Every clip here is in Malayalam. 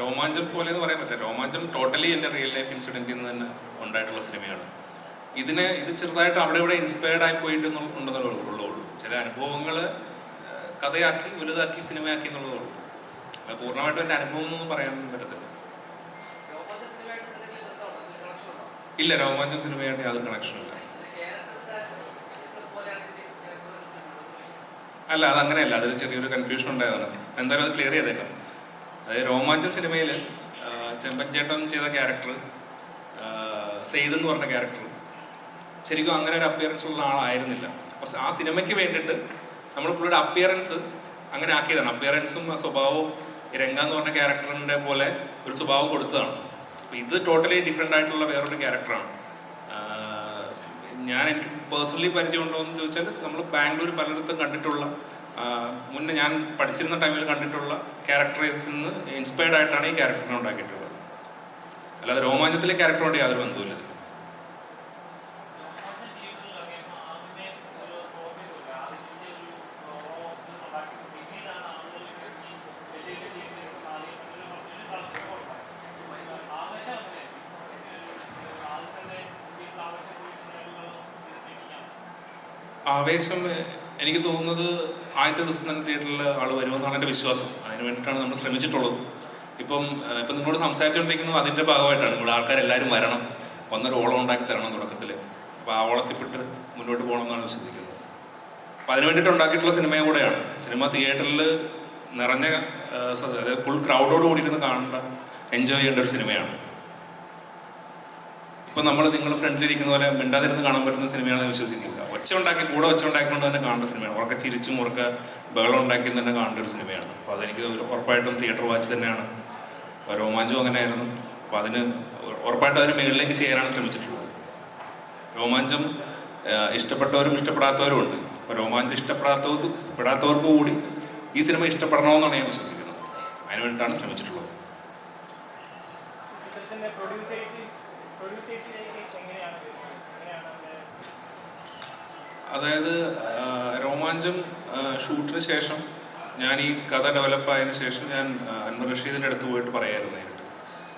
രോമാഞ്ചം പോലെ എന്ന് പറയാൻ പറ്റില്ല. രോമാഞ്ചം ടോട്ടലി എൻ്റെ റിയൽ ലൈഫ് ഇൻസിഡൻറ്റിൽ നിന്ന് തന്നെ ഉണ്ടായിട്ടുള്ള സിനിമയാണ്. ഇത് ചെറുതായിട്ട് അവിടെ ഇവിടെ ഇൻസ്പയർഡ് ആയി പോയിട്ട് ഉണ്ടെന്നുള്ളൂ. ചില അനുഭവങ്ങൾ കഥയാക്കി വലുതാക്കി സിനിമയാക്കി എന്നുള്ളതേ ഉള്ളൂ. അത് പൂർണ്ണമായിട്ടും എൻ്റെ അനുഭവം എന്നൊന്നും പറയാൻ പറ്റത്തില്ല. ഇല്ല, രോമാഞ്ചം സിനിമയായിട്ട് യാതൊരു കണക്ഷനില്ല. അല്ല, അതങ്ങനെയല്ല. അതിൽ ചെറിയൊരു കൺഫ്യൂഷൻ ഉണ്ടായതാണ്. എന്തായാലും അത് ക്ലിയർ ചെയ്തേക്കാം. അതായത് രോമാഞ്ച സിനിമയിൽ ചെമ്പൻചേട്ടൻ ചെയ്ത ക്യാരക്ടർ, സെയ്ദ് എന്ന് പറഞ്ഞ ക്യാരക്ടർ ശരിക്കും അങ്ങനെ ഒരു അപ്പിയറൻസ് ഉള്ള ആളായിരുന്നില്ല. അപ്പം ആ സിനിമയ്ക്ക് വേണ്ടിയിട്ട് നമ്മൾ പുള്ളിയുടെ അപ്പിയറൻസ് അങ്ങനെ ആക്കിയതാണ്. അപ്പിയറൻസും ആ സ്വഭാവവും രംഗ എന്ന് പറഞ്ഞ ക്യാരക്ടറിൻ്റെ പോലെ ഒരു സ്വഭാവം കൊടുത്തതാണ്. അപ്പോൾ ഇത് ടോട്ടലി ഡിഫറെൻ്റ് ആയിട്ടുള്ള വേറൊരു ക്യാരക്ടറാണ്. എനിക്ക് പേഴ്സണലി പരിചയമുണ്ടോ എന്ന് ചോദിച്ചാൽ നമ്മൾ ബാംഗ്ലൂർ പലയിടത്തും കണ്ടിട്ടുള്ള, മുന്നേ ഞാൻ പഠിച്ചിരുന്ന ടൈമിൽ കണ്ടിട്ടുള്ള ക്യാരക്ടേഴ്സിൽ നിന്ന് ഇൻസ്പയർഡ് ആയിട്ടാണ് ഈ ക്യാരക്ടറിനെ ഉണ്ടാക്കിയിട്ടുള്ളത്. അല്ലാതെ രോമാഞ്ചത്തിലെ ക്യാരക്ടറോട് യാതൊരു ബന്ധവുമില്ല. ആവേശം എനിക്ക് തോന്നുന്നത് ആദ്യത്തെ ദിവസം തന്നെ തിയേറ്ററിൽ ആൾ വരുമെന്നാണ് എൻ്റെ വിശ്വാസം. അതിന് വേണ്ടിയിട്ടാണ് നമ്മൾ ശ്രമിച്ചിട്ടുള്ളത്. ഇപ്പം നിങ്ങളോട് സംസാരിച്ചുകൊണ്ടിരിക്കുന്നത് അതിൻ്റെ ഭാഗമായിട്ടാണ്. ഇവിടെ ആൾക്കാരെല്ലാവരും വരണം, വന്നൊരു ഓളം ഉണ്ടാക്കി തരണം തുടക്കത്തിൽ. അപ്പോൾ ആ ഓളത്തിൽപ്പെട്ട് മുന്നോട്ട് പോകണം എന്നാണ് വിശ്വസിക്കുന്നത്. അപ്പോൾ അതിന് വേണ്ടിയിട്ട് ഉണ്ടാക്കിയിട്ടുള്ള സിനിമയും കൂടെയാണ്. സിനിമ തിയേറ്ററിൽ നിറഞ്ഞ, അതായത് ഫുൾ ക്രൗഡോട് കൂടിയിരുന്ന് കാണേണ്ട, എൻജോയ് ചെയ്യേണ്ട ഒരു സിനിമയാണ്. ഇപ്പം നിങ്ങൾ ഫ്രണ്ടിലിരിക്കുന്ന പോലെ മിണ്ടാതിരുന്ന് കാണാൻ പറ്റുന്ന സിനിമയാണെന്ന് വിശ്വസിക്കുന്നില്ല. ഒച്ച ഉണ്ടാക്കിക്കൊണ്ട് തന്നെ കാണേണ്ട സിനിമയാണ്. ഉറക്കെ ചിരിച്ചും ഉറക്കെ ബഹളം ഉണ്ടാക്കിയും തന്നെ കാണേണ്ട ഒരു സിനിമയാണ്. അപ്പോൾ അതെനിക്ക് ഉറപ്പായിട്ടും തിയേറ്റർ വാച്ച് തന്നെയാണ്. രോമാഞ്ചം അങ്ങനെയായിരുന്നു. അപ്പോൾ ഉറപ്പായിട്ടും അതിന് മുകളിലേക്ക് ചെയ്യാനാണ് ശ്രമിച്ചിട്ടുള്ളത്. രോമാഞ്ചം ഇഷ്ടപ്പെട്ടവരും ഇഷ്ടപ്പെടാത്തവരും ഉണ്ട്. അപ്പോൾ രോമാഞ്ചം ഇഷ്ടപ്പെടാത്തവർക്ക് കൂടി ഈ സിനിമ ഇഷ്ടപ്പെടണമെന്നാണ് ഞാൻ വിശ്വസിക്കുന്നത്. അതിന് വേണ്ടിയിട്ടാണ് ശ്രമിച്ചിട്ടുള്ളത്. അതായത് രോമാഞ്ചം ഷൂട്ടിന് ശേഷം ഞാൻ ഈ കഥ ഡെവലപ്പായതിനു ശേഷം ഞാൻ അൻവർ റഷീദിൻ്റെ അടുത്ത് പോയിട്ട് പറയായിരുന്നു. നേരിട്ട്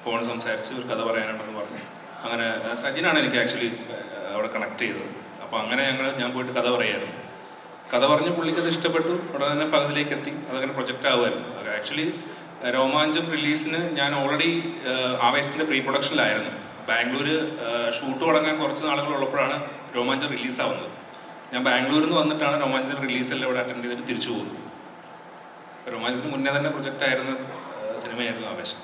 ഫോൺ സംസാരിച്ച് ഒരു കഥ പറയാനുണ്ടെന്ന് പറഞ്ഞു. അങ്ങനെ സജിനാണ് എനിക്ക് ആക്ച്വലി അവിടെ കണക്ട് ചെയ്തത്. അപ്പോൾ അങ്ങനെ ഞാൻ പോയിട്ട് കഥ പറയായിരുന്നു. കഥ പറഞ്ഞ് പുള്ളിക്കത് ഇഷ്ടപ്പെട്ടു. അവിടെ തന്നെ ഫഹദിലേക്ക് എത്തി. അതങ്ങനെ പ്രൊജക്റ്റ് ആവുമായിരുന്നു. ആക്ച്വലി രോമാഞ്ചം റിലീസിന് ഞാൻ ഓൾറെഡി ആവേശത്തിൻ്റെ പ്രീ പ്രൊഡക്ഷനിലായിരുന്നു. ബാംഗ്ലൂർ ഷൂട്ട് തുടങ്ങാൻ കുറച്ച് നാളുകൾ ഉള്ളപ്പോഴാണ് രോമാഞ്ചം റിലീസാവുന്നത്. ഞാൻ ബാംഗ്ലൂരിൽ നിന്ന് വന്നിട്ടാണ് രോമാഞ്ചത്തിൻ്റെ റിലീസെല്ലാം ഇവിടെ അറ്റൻഡ് ചെയ്തിട്ട് തിരിച്ചു പോകുന്നത്. രോമാഞ്ചത്തിന് മുന്നേ തന്നെ പ്രൊജക്റ്റ് ആയിരുന്ന സിനിമയായിരുന്നു ആവേശം.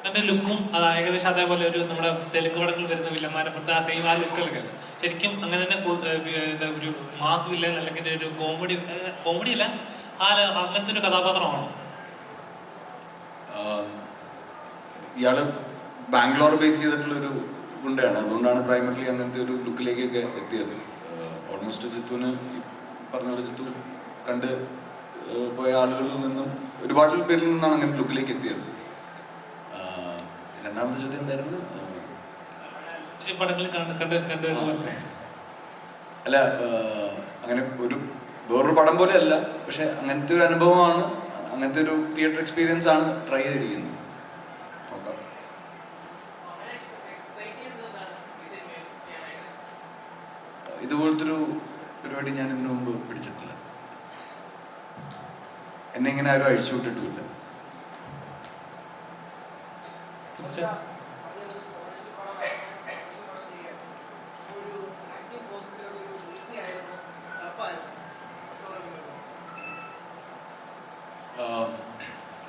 എൻ്റെ ലുക്കും അത് ഏകദേശം അതേപോലെ ഒരു നമ്മുടെ തെലുങ്ക് പടങ്ങളിൽ വരുന്ന വില്ലന്മാരെ പുറത്ത് ആ സെയിം ആ ലുക്കൊക്കെ ശരിക്കും അങ്ങനെ തന്നെ ഒരു മാസ് വില്ലൻ അല്ലെങ്കിൽ ഒരു കോമഡി അല്ല, അങ്ങനത്തെ ഒരു കഥാപാത്രമാണോ? ഇയാള് ബാംഗ്ലൂർ ബേസ് ചെയ്തിട്ടുള്ളൊരു ഗുണ്ടയാണ്. അതുകൊണ്ടാണ് പ്രൈമറിലി അങ്ങനത്തെ ഒരു ലുക്കിലേക്കൊക്കെ എത്തിയത്. ഓൾമോസ്റ്റ് ജിത്തുവിന് പറഞ്ഞ പോലെ ജിത്തു കണ്ട് പോയ ആളുകളിൽ നിന്നും ഒരുപാട് പേരിൽ നിന്നാണ് അങ്ങനെ ലുക്കിലേക്ക് എത്തിയത്. രണ്ടാമത്തെ ചോദ്യം എന്തായിരുന്നു? അല്ല, അങ്ങനെ വേറൊരു പടം പോലെ അല്ല, പക്ഷെ അങ്ങനത്തെ ഒരു അനുഭവമാണ്, അങ്ങനത്തെ ഒരു തിയേറ്റർ എക്സ്പീരിയൻസ് ആണ് ട്രൈ ചെയ്തിരിക്കുന്നത്. ഇതുപോലത്തെ ഒരു പരിപാടി ഞാൻ ഇതിനു മുമ്പ് പിടിച്ചിട്ടില്ല. എന്നെ ഇങ്ങനെ ആരും അഴിച്ചു വിട്ടിട്ടുമില്ല.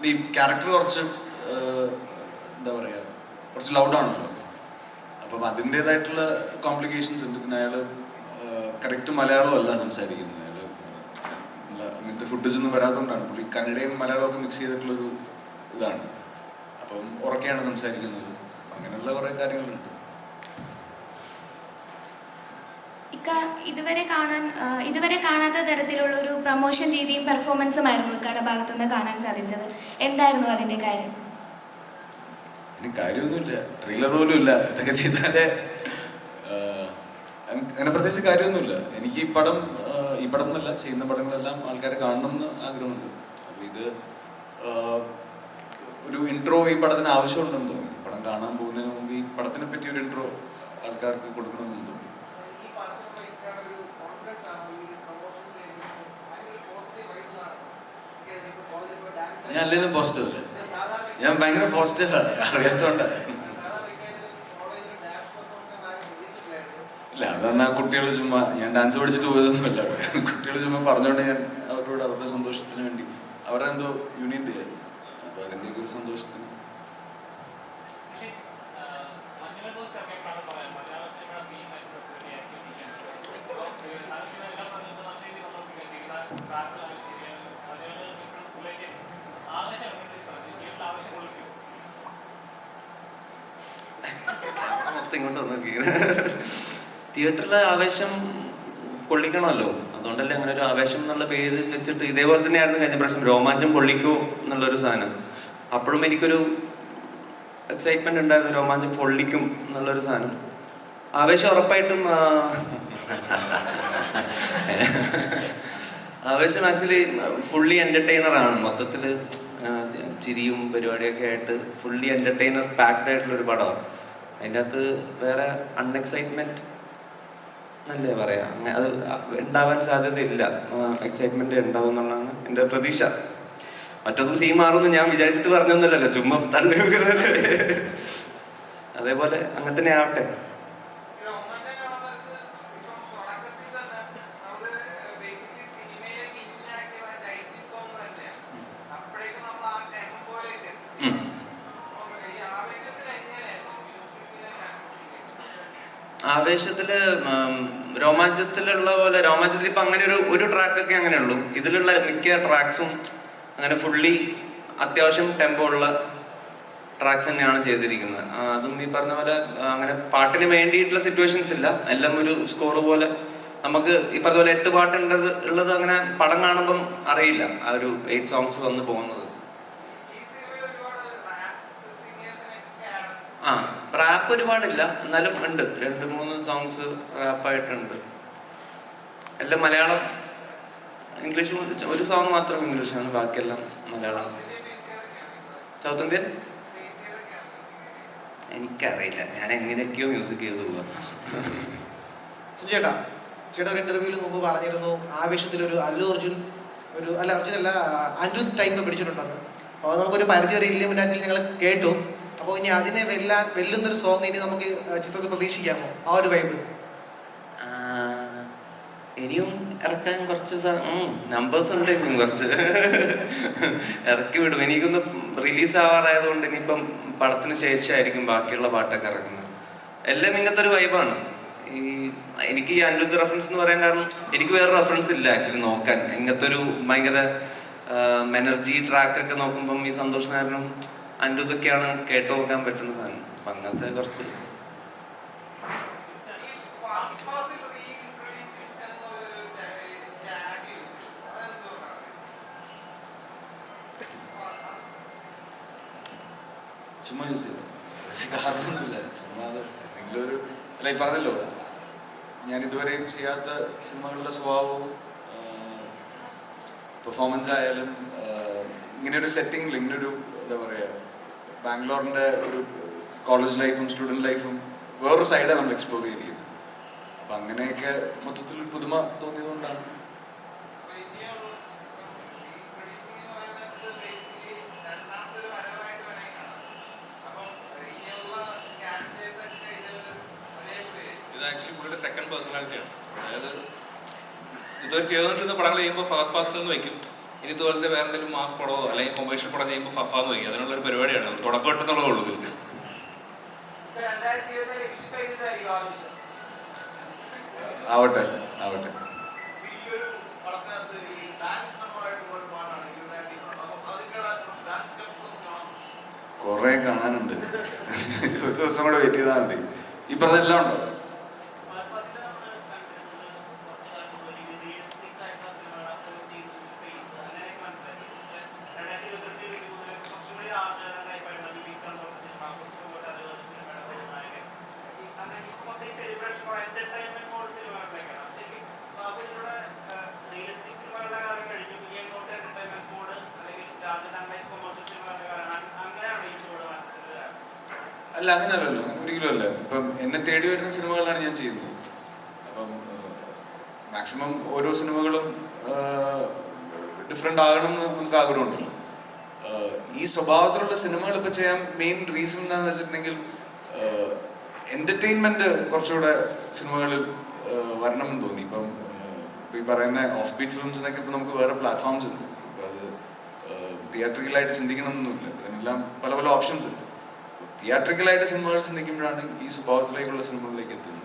ഈ ക്യാരക്ടർ കുറച്ച് എന്താ പറയുക, കുറച്ച് ലൗഡാണല്ലോ. അപ്പം അതിൻ്റെതായിട്ടുള്ള കോംപ്ലിക്കേഷൻസ് ഉണ്ട്. പിന്നെ അയാൾ കറക്റ്റ് മലയാളം അല്ല സംസാരിക്കുന്നത്. അയാൾ അങ്ങനത്തെ ഫുട്ടേജ് ഒന്നും വരാത്തതുകൊണ്ടാണ്. പുള്ളി കന്നഡയും മലയാളമൊക്കെ മിക്സ് ചെയ്തിട്ടുള്ളൊരു ഇതാണ്. അപ്പം ഉറക്കെയാണ് സംസാരിക്കുന്നത്. അങ്ങനെയുള്ള കുറേ കാര്യങ്ങളുണ്ട്. ഇക്ക ഇതുവരെ കാണാത്ത തരത്തിലുള്ള ഒരു പ്രൊമോഷൻ രീതിയും പെർഫോമൻസും ആയിരുന്നു ഇക്കയുടെ ഭാഗത്തുനിന്ന് കാണാൻ സാധിച്ചത്. എന്തായിരുന്നു അതിന്റെ കാര്യം? ഇനി കാര്യമൊന്നുമില്ല, ട്രെയിലർ പോലും ഇല്ല. ഇതൊക്കെ ചെയ്താലേ അങ്ങനെ പ്രത്യേകിച്ച് കാര്യമൊന്നുമില്ല. എനിക്ക് ഈ പടം എന്നല്ല, ചെയ്യുന്ന പടങ്ങളെല്ലാം ആൾക്കാരെ കാണണമെന്ന് ആഗ്രഹമുണ്ട്. അപ്പോൾ ഇത് ഒരു ഇൻട്രോ ഈ പടത്തിന് ആവശ്യമുണ്ടെന്ന് തോന്നി. പടം കാണാൻ പോകുന്നതിന് മുമ്പ് ഈ പടത്തിനെ പറ്റി ഒരു ഇൻട്രോ ആൾക്കാർക്ക് കൊടുക്കണമെന്ന് തോന്നി. ഞാൻ അല്ലെങ്കിലും പോസിറ്റീവ് അല്ലേ, ഞാൻ ഭയങ്കര പോസിറ്റീവ് അറിയാത്തോണ്ട്. ഇല്ല, അതാണ് കുട്ടികൾ ചുമ്മാ, ഞാൻ ഡാൻസ് പഠിച്ചിട്ട് പോയതൊന്നുമല്ല അവിടെ. കുട്ടികൾ ചുമ്മാ പറഞ്ഞുകൊണ്ട് ഞാൻ അവരോട് അവരുടെ സന്തോഷത്തിന് വേണ്ടി, അവരുടെ എന്തോ യൂണിയൻ ഡേ ആയിരുന്നു, അപ്പോൾ അതിൻ്റെയൊക്കെ ഒരു സന്തോഷത്തിന്. ഇങ്ങോട്ട് നോക്കി, തിയേറ്ററിലെ ആവേശം കൊള്ളിക്കണമല്ലോ, അതുകൊണ്ടല്ലേ അങ്ങനെ ഒരു ആവേശം എന്നുള്ള പേര് വെച്ചിട്ട്. ഇതേപോലെ തന്നെയായിരുന്നു കഴിഞ്ഞ പ്രാവശ്യം രോമാഞ്ചം കൊള്ളിക്കൂ എന്നുള്ളൊരു സാധനം. അപ്പോഴും എനിക്കൊരു എക്സൈറ്റ്മെന്റ് ഉണ്ടായിരുന്നു, രോമാഞ്ചം പൊള്ളിക്കും എന്നുള്ളൊരു സാധനം. ആവേശം ഉറപ്പായിട്ടും ആവേശം ആക്ച്വലി ഫുള്ളി എൻ്റർടൈനറാണ്. മൊത്തത്തിൽ ചിരിയും പരിപാടിയൊക്കെ ആയിട്ട് ഫുള്ളി എൻ്റർടൈനർ പാക്ഡ് ആയിട്ടുള്ളൊരു പടമാണ്. അതിൻ്റെ അകത്ത് വേറെ അൺഎക്സൈറ്റ്മെൻറ്റ് എന്നല്ലേ പറയാം, അത് ഉണ്ടാവാൻ സാധ്യതയില്ല. എക്സൈറ്റ്മെൻറ്റ് ഉണ്ടാവും എന്നുള്ളതാണ് എൻ്റെ പ്രതീക്ഷ. മറ്റൊന്നും സീൻ മാറുമെന്ന് ഞാൻ വിചാരിച്ചിട്ട് പറഞ്ഞൊന്നുമല്ലല്ലോ, ചുമ്മാ തള്ളി വെക്കുന്നതല്ലേ. അതേപോലെ അങ്ങനെ തന്നെ ആവട്ടെ. ആവേശത്തില് രോമാഞ്ചത്തിലുള്ള പോലെ, രോമാഞ്ചത്തിൽ ഇപ്പൊ അങ്ങനെ ഒരു ട്രാക്കൊക്കെ അങ്ങനെ ഉള്ളൂ. ഇതിലുള്ള മിക്ക ട്രാക്സും അങ്ങനെ ഫുള്ളി അത്യാവശ്യം ടെമ്പോ ഉള്ള ട്രാക്സ് തന്നെയാണ് ചെയ്തിരിക്കുന്നത്. അതും ഈ പറഞ്ഞ പോലെ അങ്ങനെ പാട്ടിന് വേണ്ടിയിട്ടുള്ള സിറ്റുവേഷൻസ് ഇല്ല, എല്ലാം ഒരു സ്കോർ പോലെ. നമുക്ക് ഈ പറഞ്ഞ പോലെ 8 പാട്ട് ഉള്ളത് അങ്ങനെ പടം കാണുമ്പം അറിയില്ല, ആ ഒരു 8 സോങ്സ് വന്ന് പോകുന്നത്. റാപ്പ് ഒരുപാടില്ല, എന്നാലും ഉണ്ട് 2-3 സോങ്സ് റാപ്പായിട്ടുണ്ട്. എല്ലാം മലയാളം, ഇംഗ്ലീഷും ഒരു സോങ് മാത്രം ഇംഗ്ലീഷാണ്, ബാക്കിയെല്ലാം മലയാളം. സൗത്ത് ഇന്ത്യൻ എനിക്കറിയില്ല, ഞാൻ എങ്ങനെയൊക്കെയോ മ്യൂസിക് ചെയ്ത് പോവാ. സുചേട്ടാ, ചേട്ടാ ഒരു ഇന്റർവ്യൂവിൽ മുമ്പ് പറഞ്ഞിരുന്നു ആവേശത്തിലൊരു അർജുൻ അനിരുദ്ധ് ടൈപ്പ് പിടിച്ചിട്ടുണ്ടെന്ന്. അപ്പോൾ നമുക്കൊരു പരിധി വരെ ഇല്ലുമിനാറ്റിൽ ഞങ്ങൾ കേട്ടു. അപ്പോൾ ഇനി അതിനെ വെല്ലുന്നൊരു സോങ് ഇനി നമുക്ക് ചിത്രത്തിൽ പ്രതീക്ഷിക്കാമോ? ആ ഒരു വൈബ് ഇനിയും ഇറക്കാൻ കുറച്ച് നമ്പേഴ്സ് ഉണ്ട്, ഇനിയും കുറച്ച് ഇറക്കി വിടും. എനിക്കൊന്ന് റിലീസ് ആവാറായതുകൊണ്ട് ഇനിയിപ്പം പടത്തിന് ശേഷമായിരിക്കും ബാക്കിയുള്ള പാട്ടൊക്കെ ഇറക്കുന്നത്. എല്ലാം ഇങ്ങനത്തെ ഒരു വൈബാണ്. എനിക്ക് ഈ അനിരുദ്ധ റെഫറൻസ് എന്ന് പറയാൻ കാരണം എനിക്ക് വേറെ റെഫറൻസ് ഇല്ല ആക്ച്വലി നോക്കാൻ. ഇങ്ങനത്തെ ഒരു ഭയങ്കര എനർജി ട്രാക്കൊക്കെ നോക്കുമ്പം ഈ സന്തോഷ് നായരനും അനിരുദ്ധൊക്കെയാണ് കേട്ടു നോക്കാൻ പറ്റുന്ന സാധനം. അപ്പം അങ്ങനത്തെ കുറച്ച് ചുമ്മാ യൂസ് ചെയ്തു, കാരണമൊന്നുമില്ല, ചുമ്മാ അത് എന്തെങ്കിലും ഒരു അല്ല. ഈ പറഞ്ഞല്ലോ, ഞാൻ ഇതുവരെയും ചെയ്യാത്ത സിനിമകളുടെ സ്വഭാവവും പെർഫോമൻസ് ആയാലും ഇങ്ങനെയൊരു സെറ്റിങ്ങിൽ, ഇങ്ങനൊരു എന്താ പറയുക, ബാംഗ്ലൂരിൻ്റെ ഒരു കോളേജ് ലൈഫും സ്റ്റുഡൻറ് ലൈഫും വേറൊരു സൈഡാണ് നമ്മൾ എക്സ്പ്ലോർ ചെയ്തിരിക്കുന്നത്. അപ്പം അങ്ങനെയൊക്കെ മൊത്തത്തിൽ പുതുമ തോന്നിയതുകൊണ്ടാണ്. ഇത് ആക്ച്വലി പുള്ളിയുടെ സെക്കൻഡ് പേഴ്സണാലിറ്റിയാണ്. അതായത് ഇതുവരെ ചെയ്തുകൊണ്ടിരുന്ന പടങ്ങൾ ചെയ്യുമ്പോൾ ഫഹദ് ഫാസിൽ എന്ന് വയ്ക്കും, ഇനി ഇതുപോലത്തെ വേറെ എന്തെങ്കിലും മാസ് പടമോ അല്ലെങ്കിൽ കൊമേഴ്ഷ്യൽ പടം ചെയ്യുമ്പോൾ ഫഫാന്ന് വയ്ക്കും. അതിനുള്ളൊരു പരിപാടിയാണ്, തുടക്കം ഇട്ടെന്നുള്ളതേ ഉള്ളൂ. ഇതിൽ ആവട്ടെ ആവട്ടെ. കുറെ കാണാനുണ്ട്, ഒരു ദിവസം കൂടെ വെയിറ്റ് ചെയ്താൽ മതി. ഈ പറഞ്ഞെല്ലാം ഉണ്ടോ? അല്ല അങ്ങനെയല്ലല്ലോ, അങ്ങനെ ഒരിക്കലും അല്ല. ഇപ്പം എന്നെ തേടി വരുന്ന സിനിമകളാണ് ഞാൻ ചെയ്യുന്നത്. അപ്പം മാക്സിമം ഓരോ സിനിമകളും ഡിഫറെൻ്റ് ആകണം എന്ന് നമുക്ക് ആഗ്രഹമുണ്ടല്ലോ. ഈ സ്വഭാവത്തിലുള്ള സിനിമകൾ ഇപ്പം ചെയ്യാൻ മെയിൻ റീസൺ എന്താണെന്ന് വെച്ചിട്ടുണ്ടെങ്കിൽ എൻ്റർടൈൻമെൻറ്റ് കുറച്ചുകൂടെ സിനിമകളിൽ വരണമെന്ന് തോന്നി. ഇപ്പം ഈ പറയുന്ന ഓഫ് ബീറ്റ് ഫിലിംസിനൊക്കെ ഇപ്പം നമുക്ക് വേറെ പ്ലാറ്റ്ഫോംസ് ഉണ്ട്. ഇപ്പം അത് തിയേറ്ററിക്കലായിട്ട് ചിന്തിക്കണമെന്നൊന്നുമില്ല. ഇതിനെല്ലാം പല പല ഓപ്ഷൻസ് ഉണ്ട്. തിയേറ്ററിക്കലായിട്ട് സിനിമകൾ ചിന്തിക്കുമ്പോഴാണ് ഈ സ്വഭാവത്തിലേക്കുള്ള സിനിമകളിലേക്ക് എത്തുന്നത്.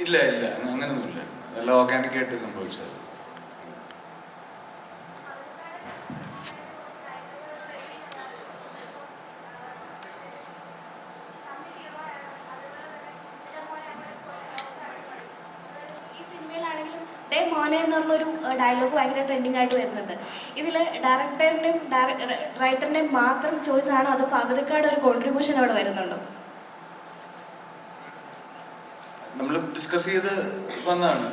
ഇല്ല ഇല്ല, അങ്ങനെയൊന്നുമില്ല. എല്ലാം ഓർഗാനിക്കായിട്ട് സംഭവിച്ചത്. ഡേ മോനെ എന്നുള്ളൊരു ഡയലോഗ് ഭയങ്കര ട്രെൻഡിങ് ആയിട്ട് വരുന്നുണ്ട്. ഇതിൽ ഡയറക്ടറിൻ്റെയും റൈറ്ററിൻ്റെയും മാത്രം ചോയ്സ് ആണോ അതോ പകുതിക്കാട് ഒരു കോൺട്രിബ്യൂഷൻ അവിടെ വരുന്നുണ്ടോ? നമ്മൾ ഡിസ്കസ് ചെയ്ത് വന്നതാണ്.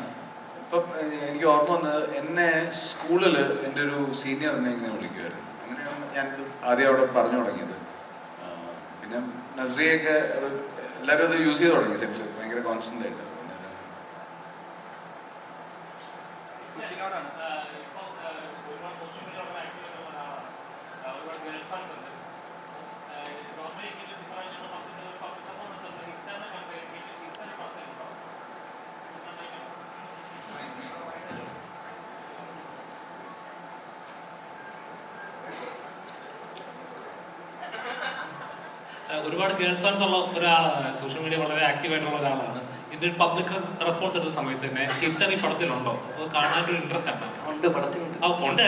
ഇപ്പം എനിക്ക് ഓർമ്മ വന്നത്, എന്നെ സ്കൂളിൽ എൻ്റെ ഒരു സീനിയർ എന്നെ ഇങ്ങനെ വിളിക്കുമായിരുന്നു. അങ്ങനെയാണ് ഞാനിത് ആദ്യം അവിടെ പറഞ്ഞു തുടങ്ങിയത്. പിന്നെ നസ്രിയൊക്കെ അത് എല്ലാവരും അത് യൂസ് ചെയ്ത് തുടങ്ങി സെറ്റിൽ ഭയങ്കര കോൺസ്റ്റൻ്റ് ആയിട്ട്. ഒരുപാട് ഗേൾസ് ഫാൻസ് ഉള്ള ഒരാളാണ്, സോഷ്യൽ മീഡിയ വളരെ ആക്റ്റീവായിട്ടുള്ള ഒരാളാണ്. ഇതിന്റെ ഒരു പബ്ലിക് റെസ്പോൺസ് എടുത്ത സമയത്ത് തന്നെ ഹിറ്റ്സർ ഈ പടത്തിലുണ്ടോ, അത് കാണാനായിട്ടൊരു ഇൻട്രസ്റ്റ് ആണ്. ഉണ്ട്, പടത്തിലുണ്ട്. ഉണ്ട്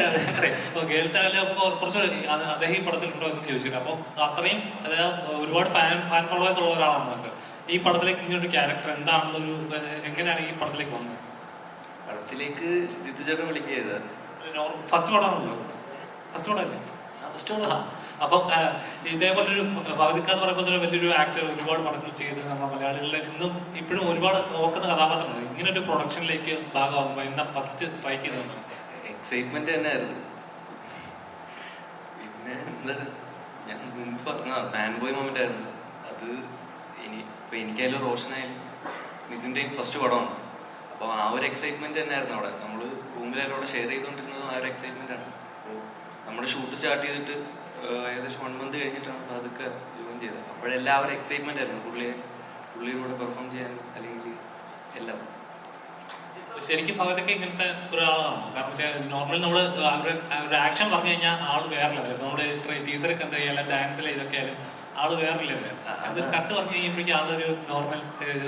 അപ്പോൾ ഗേൾസ് ആയാലും കുറച്ചുകൂടെ അദ്ദേഹം ഈ പടത്തിലുണ്ടോ എന്ന് ചോദിച്ചില്ല. അപ്പോൾ അത്രയും അതായത് ഒരുപാട് ഫാൻ ഫോളോവേഴ്സ് ഉള്ള ഒരാളാണ്. ഈ പടത്തിലേക്ക് ഇങ്ങനൊരു ക്യാരക്ടർ എന്താണെന്നൊരു എങ്ങനെയാണ് ഈ പടത്തിലേക്ക് വന്നത്? പടത്തിലേക്ക് ജിത്തു ചേട്ടൻ വിളിക്കുക ഫസ്റ്റ് പടമാണല്ലോ, ഫസ്റ്റ് പടമല്ലേ? ഫസ്റ്റ് പടം. അപ്പം ഇതേപോലൊരു ഭഗതിക്ക എന്ന് പറയുമ്പോൾ തന്നെ വലിയൊരു ആക്ടർ, ഒരുപാട് പടങ്ങൾ ചെയ്ത് നമ്മുടെ മലയാളികളിൽ ഇന്നും ഇപ്പോഴും ഒരുപാട് ഓർക്കുന്ന കഥാപാത്രങ്ങൾ. ഇങ്ങനെ ഒരു പ്രൊഡക്ഷനിലേക്ക് ഭാഗമാകുമ്പോൾ എന്താ ഫസ്റ്റ് സ്ട്രൈക്ക് ചെയ്തത്? എക്സൈറ്റ്മെന്റ് തന്നെയായിരുന്നു. പിന്നെ എന്താ, ഞാൻ മുൻപ് പറഞ്ഞതാണ്, ഫാൻ ബോയ് മൊമെന്റ് ആയിരുന്നു അത്. ഇപ്പൊ എനിക്കായാലും റോഷനായാലും ഇതിൻ്റെയും ഫസ്റ്റ് പടമാണ്. അപ്പോൾ ആ ഒരു എക്സൈറ്റ്മെന്റ് തന്നെയായിരുന്നു അവിടെ. നമ്മൾ റൂമിലെല്ലാം അവിടെ ഷെയർ ചെയ്തുകൊണ്ടിരുന്നതും ആ ഒരു എക്സൈറ്റ്മെന്റ് ആണ്. അപ്പോൾ നമ്മുടെ ഷൂട്ട് സ്റ്റാർട്ട് ചെയ്തിട്ട് ഏകദേശം 1 month കഴിഞ്ഞിട്ടാണ് അതൊക്കെ ജോയിൻ ചെയ്തത്. അപ്പോഴെല്ലാവരും എക്സൈറ്റ്മെന്റ് ആയിരുന്നു പുള്ളിയുടെ പെർഫോം ചെയ്യാൻ, അല്ലെങ്കിൽ എല്ലാം. ശരിക്കും ഭഗതിക്ക് ഇങ്ങനത്തെ ഒരാളാണ്. കാരണം വെച്ചാൽ നോർമലി നമ്മൾ ഒരു ആക്ഷൻ പറഞ്ഞു കഴിഞ്ഞാൽ ആള് വേറെ ലെവൽ. നമ്മുടെ ടീച്ചറൊക്കെ എന്താ ചെയ്യാൻ ഡാൻസിൽ ഇതൊക്കെ ആയാലും ആള് വേറെ ലെവൽ. അത് കട്ട് പറഞ്ഞു കഴിയുമ്പോഴേക്കും ആളൊരു നോർമൽ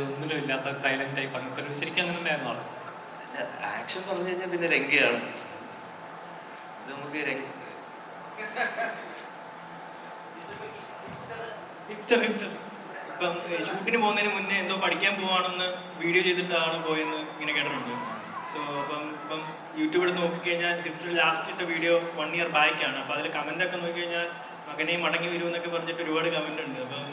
ഒന്നിലും ഇല്ലാത്ത സൈലന്റ് ടൈപ്പ് അങ്ങനത്തെ ഒരു, ശരിക്കും അങ്ങനെ തന്നെയായിരുന്നു ആള്. ആക്ഷൻ പറഞ്ഞു കഴിഞ്ഞാൽ പിന്നെ രംഗയാണ് ഇത്. നമുക്ക് ഇപ്പം ഷൂട്ടിന് പോകുന്നതിന് മുന്നേ എന്തോ പഠിക്കാൻ പോവാണെന്ന് വീഡിയോ ചെയ്തിട്ടാണ് പോയെന്ന് ഇങ്ങനെ കേട്ടിട്ടുണ്ട്. സോ ഇപ്പം യൂട്യൂബ് എടുത്ത് നോക്കിക്കഴിഞ്ഞാൽ ഹിസ്റ്ററി ലാസ്റ്റ് ഇട്ട വീഡിയോ 1 year ബാക്കാണ്. അപ്പോൾ അതിൽ കമൻ്റൊക്കെ നോക്കിക്കഴിഞ്ഞാൽ മകനെയും മടങ്ങി വരുമെന്നൊക്കെ പറഞ്ഞിട്ട് ഒരുപാട് കമൻ്റ് ഉണ്ട്. അപ്പം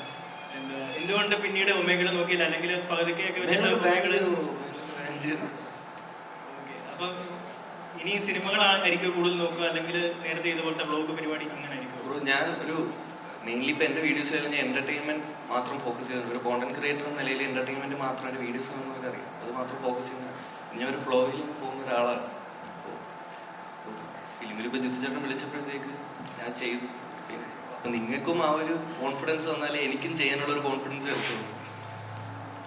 എന്തുകൊണ്ട് പിന്നീട് ഒമേഗിൾ നോക്കിയില്ല, അല്ലെങ്കിൽ പകുതിക്കൊക്കെ വെച്ചിട്ട് അപ്പം ഇനി സിനിമകളായിരിക്കും കൂടുതൽ നോക്കുക, അല്ലെങ്കിൽ നേരത്തെ ഇതുപോലത്തെ ബ്ലോഗ് പരിപാടി അങ്ങനെ ആയിരിക്കും? ഞാൻ ഒരു മെയിൻലി ഇപ്പം എൻ്റെ വീഡിയോസ് ഞാൻ എൻ്റർടൈൻമെൻറ്റ് മാത്രം ഫോക്കസ് ചെയ്യുന്നത്. ഒരു കോണ്ടന്റ് ക്രിയേറ്റർ എന്ന നിലയിൽ എൻ്റർടൈൻമെൻറ്റ് മാത്രം എൻ്റെ വീഡിയോസ് നമുക്ക് അറിയാം, അത് മാത്രം ഫോക്കസ് ചെയ്യുന്നത്. ഞാൻ ഒരു ഫ്ലോയിൽ പോകുന്ന ഒരാളാണ്. അപ്പോൾ ഫിലിമിൽ ഇപ്പോൾ ജിത്തു ചേട്ടൻ വിളിച്ചപ്പോഴത്തേക്ക് ഞാൻ ചെയ്തു. പിന്നെ അപ്പം നിങ്ങൾക്കും ആ ഒരു കോൺഫിഡൻസ് വന്നാലേ എനിക്കും ചെയ്യാനുള്ളൊരു കോൺഫിഡൻസ് വരുത്തുള്ളൂ.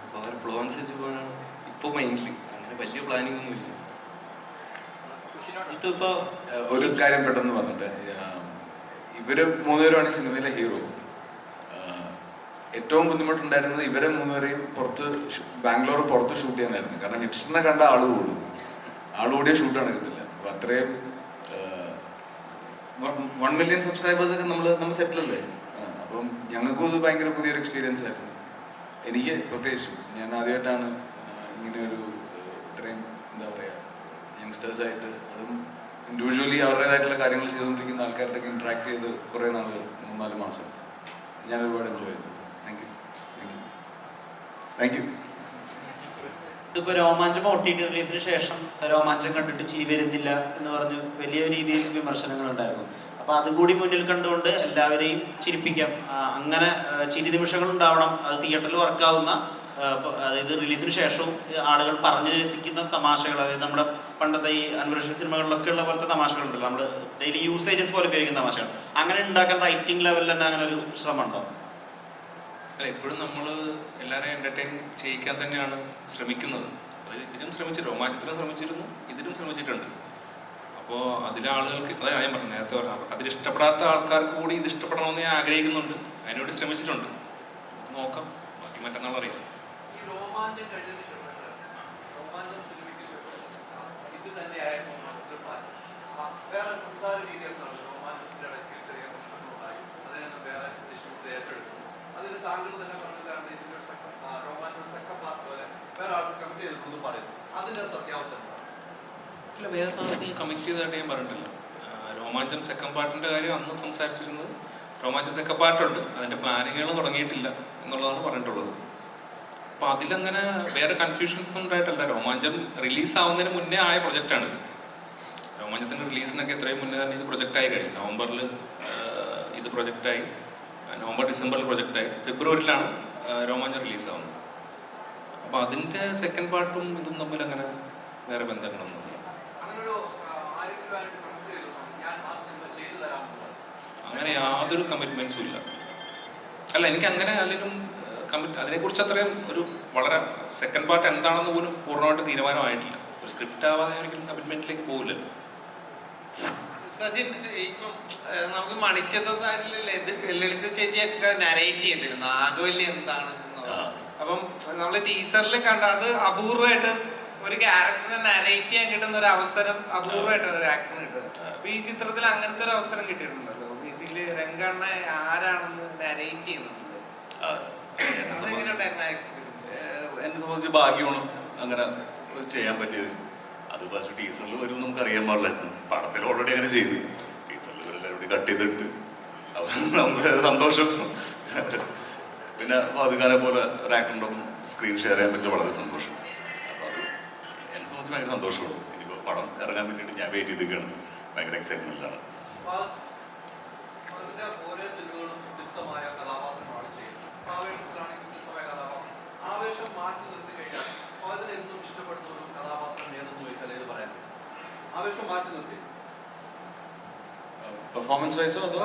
അപ്പോൾ ആ ഒരു ഫ്ലോ അനുസരിച്ച് പോകാനാണ് ഇപ്പോൾ മൈൻഡിൽ. അങ്ങനെ വലിയ പ്ലാനിങ് ഒന്നുമില്ല. ഇതിപ്പോൾ ഒരു കാര്യം പെട്ടെന്ന് പറഞ്ഞിട്ട്, ഇവര് 3 പേരുമാണ് ഈ സിനിമയിലെ ഹീറോ. ഏറ്റവും ബുദ്ധിമുട്ടുണ്ടായിരുന്നത് ഇവരെ 3 പേരെയും ബാംഗ്ലൂർ പുറത്ത് ഷൂട്ട് ചെയ്യാനായിരുന്നു. കാരണം ഹിപ്സ്റ്ററിനെ കണ്ട ആളുകൂടിയ ഷൂട്ട് നടക്കത്തില്ല. അപ്പൊ അത്രയും 1 million സബ്സ്ക്രൈബേഴ്സൊക്കെ നമ്മൾ സെറ്റിലല്ലേ. അപ്പം ഞങ്ങൾക്കും ഇത് ഭയങ്കര പുതിയൊരു എക്സ്പീരിയൻസ് ആയിരുന്നു. എനിക്ക് പ്രത്യേകിച്ചും ഞാൻ ആദ്യമായിട്ടാണ് ഇങ്ങനെ ഒരു ഇത്രയും എന്താ പറയുക യങ്സ്റ്റേഴ്സായിട്ട്, അതും ഇൻഡിവിജ്വലി അവരുടേതായിട്ടുള്ള കാര്യങ്ങൾ ചെയ്തുകൊണ്ടിരിക്കുന്ന ആൾക്കാരുടെ ഇൻട്രാക്ട് ചെയ്ത് കുറേ നാളുകൾ 3-4 മാസം ഞാൻ ഒരുപാട് എൻജോയ് ചെയ്തു. Thank you. ഇതിപ്പോൾ രോമാഞ്ചം OTT റിലീസിന് ശേഷം രോമാഞ്ചം കണ്ടിട്ട് ചിരി വരുന്നില്ല എന്ന് പറഞ്ഞ് വലിയ രീതിയിൽ വിമർശനങ്ങളുണ്ടായിരുന്നു. അപ്പോൾ അതും കൂടി മുന്നിൽ കണ്ടുകൊണ്ട് എല്ലാവരെയും ചിരിപ്പിക്കാം, അങ്ങനെ ചിരി നിമിഷങ്ങൾ ഉണ്ടാവണം, അത് തിയേറ്ററിൽ വർക്കാവുന്ന, അതായത് റിലീസിന് ശേഷവും ആളുകൾ പറഞ്ഞു രസിക്കുന്ന തമാശകൾ, അതായത് നമ്മുടെ പണ്ടത്തെ ഈ അൻവർ സിനിമകളിലൊക്കെ ഉള്ള പോലത്തെ തമാശകളുണ്ടല്ലോ, നമ്മൾ ഡെയിലി യൂസേജസ് പോലെ ഉപയോഗിക്കുന്ന തമാശകൾ, അങ്ങനെ ഉണ്ടാക്കാൻ റൈറ്റിംഗ് ലെവലിൽ തന്നെ അങ്ങനെ ഒരു ശ്രമം ഉണ്ടോ? അല്ല, എപ്പോഴും നമ്മൾ എല്ലാവരെയും എൻ്റർടൈൻ ചെയ്യിക്കാൻ തന്നെയാണ് ശ്രമിക്കുന്നത്. അത് ഇതിനും രോമാഞ്ചത്തിനും ശ്രമിച്ചിരുന്നു, ഇതിനും ശ്രമിച്ചിട്ടുണ്ട്. അപ്പോൾ അതിലെ ആളുകൾക്ക്, അതാണ് ഞാൻ പറഞ്ഞു നേരത്തെ പറഞ്ഞു, അതിലിഷ്ടപ്പെടാത്ത ആൾക്കാർക്ക് കൂടി ഇത് ഇഷ്ടപ്പെടണമെന്ന് ഞാൻ ആഗ്രഹിക്കുന്നുണ്ട്, അതിനുവേണ്ടി ശ്രമിച്ചിട്ടുണ്ട്. നോക്കാം, ബാക്കി മറ്റന്നാൾ അറിയാം. ഇല്ല, വേറെ ആർക്കും കമ്മിറ്റ് ചെയ്തതായിട്ട് ഞാൻ പറഞ്ഞിട്ടില്ല. രോമാഞ്ചം സെക്കൻഡ് പാർട്ടിൻ്റെ കാര്യം അന്ന് സംസാരിച്ചിരുന്നത്. രോമാഞ്ചം സെക്കൻഡ് പാർട്ടുണ്ട്, അതിൻ്റെ പ്ലാനിങ്ങുകൾ തുടങ്ങിയിട്ടില്ല എന്നുള്ളതാണ് പറഞ്ഞിട്ടുള്ളത്. അപ്പോൾ അതിലങ്ങനെ വേറെ കൺഫ്യൂഷൻസ് ഉണ്ടായിട്ടല്ല. രോമാഞ്ചം റിലീസാവുന്നതിന് മുന്നേ ആയ പ്രൊജക്റ്റാണിത്. രോമാഞ്ചത്തിൻ്റെ റിലീസിനൊക്കെ എത്രയും മുന്നേ തന്നെ ഇത് പ്രൊജക്റ്റായി കഴിഞ്ഞു. നവംബറിൽ ഇത് പ്രൊജക്റ്റായി, ഡിസംബറിൽ പ്രൊജക്റ്റായി, ഫെബ്രുവരിയിലാണ് രോമാഞ്ചം റിലീസാവുന്നത്. അപ്പോൾ അതിൻ്റെ സെക്കൻഡ് പാർട്ടും ഇതും തമ്മിൽ അങ്ങനെ വേറെ ബന്ധങ്ങളൊന്നുമില്ല. അങ്ങനെ യാതൊരു കമ്മിറ്റ്മെൻറ്റ്സും ഇല്ല. അല്ല, എനിക്ക് അങ്ങനെ അല്ലെങ്കിൽ അതിനെക്കുറിച്ച് അത്രയും ഒരു വളരെ സെക്കൻഡ് പാർട്ട് എന്താണെന്ന് പോലും പൂർണ്ണമായിട്ട് തീരുമാനമായിട്ടില്ല. ഒരു സ്ക്രിപ്റ്റ് ആവാതെ ഒരിക്കലും കമ്മിറ്റ്മെന്റിലേക്ക് പോകില്ലല്ലോ. സജിൻ, ഇപ്പം നമുക്ക് മണിച്ചിത്രത്താഴിലെ ലളിത ചേച്ചിയൊക്കെ നരേറ്റ് ചെയ്തിരുന്നു നാഗവല്ലി എന്താണ്. അപ്പം നമ്മള് ടീച്ചറിൽ കണ്ട അത് അപൂർവമായിട്ട് ഒരു ക്യാരക്ടറിനെ നരേറ്റ് ചെയ്യാൻ കിട്ടുന്ന ഒരു അവസരം അപൂർവമായിട്ട് ഒരു ആക്ടറിന് കിട്ടുന്നത്. അപ്പൊ ഈ ചിത്രത്തിൽ അങ്ങനത്തെ ഒരു അവസരം കിട്ടിയിട്ടുണ്ടല്ലോ. ബേസിക്കലി രംഗണ്ണ ആരാണെന്ന് നരേറ്റ് ചെയ്യുന്നുണ്ട്. എന്നെ സംബന്ധിച്ച് ഭാഗ്യമാണ് അങ്ങനെ ചെയ്യാൻ പറ്റിയത്. അത് പക്ഷേ ടീച്ചറിൽ വരും നമുക്ക് അറിയാൻ പാടില്ലായിരുന്നു. പടത്തിൽ ഓൾറെഡി അങ്ങനെ ചെയ്തു. ടീച്ചറിൽ ഇവരെല്ലാവരും കൂടി കട്ട് ചെയ്തിട്ട് നമുക്ക് സന്തോഷം. പിന്നെ പാതുകാനെ പോലെ ഒരു ആക്ടറിൻ്റെ സ്ക്രീൻ ഷെയർ ചെയ്യാൻ പറ്റിയ വളരെ സന്തോഷം. അപ്പോൾ അത് എന്നെ സംബന്ധിച്ച് ഭയങ്കര സന്തോഷമാണ്. ഇനിയിപ്പോൾ പടം ഇറങ്ങാൻ വേണ്ടിയിട്ട് ഞാൻ വെയിറ്റ് ചെയ്തിരിക്കുകയാണ്. ഭയങ്കര എക്സൈറ്റ്മെൻറ്റിലാണ്. പെർഫോമൻസ് വൈസോ അതോ?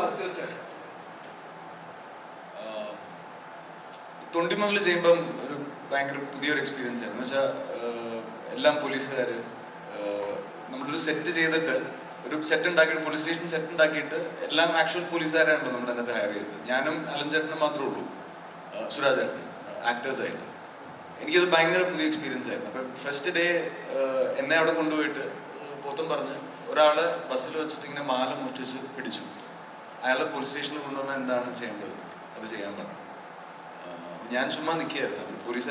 തൊണ്ടിമംഗൽ ചെയ്യുമ്പം ഒരു ഭയങ്കര പുതിയൊരു എക്സ്പീരിയൻസ് ആയിരുന്നു. എന്ന് വെച്ചാൽ എല്ലാം പോലീസുകാർ, നമ്മളൊരു സെറ്റ് ചെയ്തിട്ട്, ഒരു സെറ്റ് ഉണ്ടാക്കിയിട്ട്, പോലീസ് സ്റ്റേഷൻ സെറ്റ് ഉണ്ടാക്കിയിട്ട് എല്ലാം ആക്ച്വൽ പോലീസുകാരാണല്ലോ നമ്മൾ അതിനകത്ത് ഹയർ ചെയ്തത്. ഞാനും അലൻ ചേട്ടനും മാത്രമേ ഉള്ളൂ, സുരാജ് ചേട്ടൻ ആക്ടേഴ്സായിട്ട്. എനിക്കത് ഭയങ്കര പുതിയ എക്സ്പീരിയൻസ് ആയിരുന്നു. അപ്പം ഫസ്റ്റ് ഡേ എന്നെ അവിടെ കൊണ്ടുപോയിട്ട് പോത്തും പറഞ്ഞ് ഒരാളെ ബസ്സിൽ വെച്ചിട്ട് ഇങ്ങനെ മാല മോഷ്ടിച്ച് പിടിച്ചു. അയാളെ പോലീസ് സ്റ്റേഷനിൽ കൊണ്ടുവന്നാൽ എന്താണ് ചെയ്യേണ്ടത്, അത് ചെയ്യാൻ പറഞ്ഞു. ഞാൻ ചുമ്മാ നിൽക്കുകയായിരുന്നു. പോലീസ്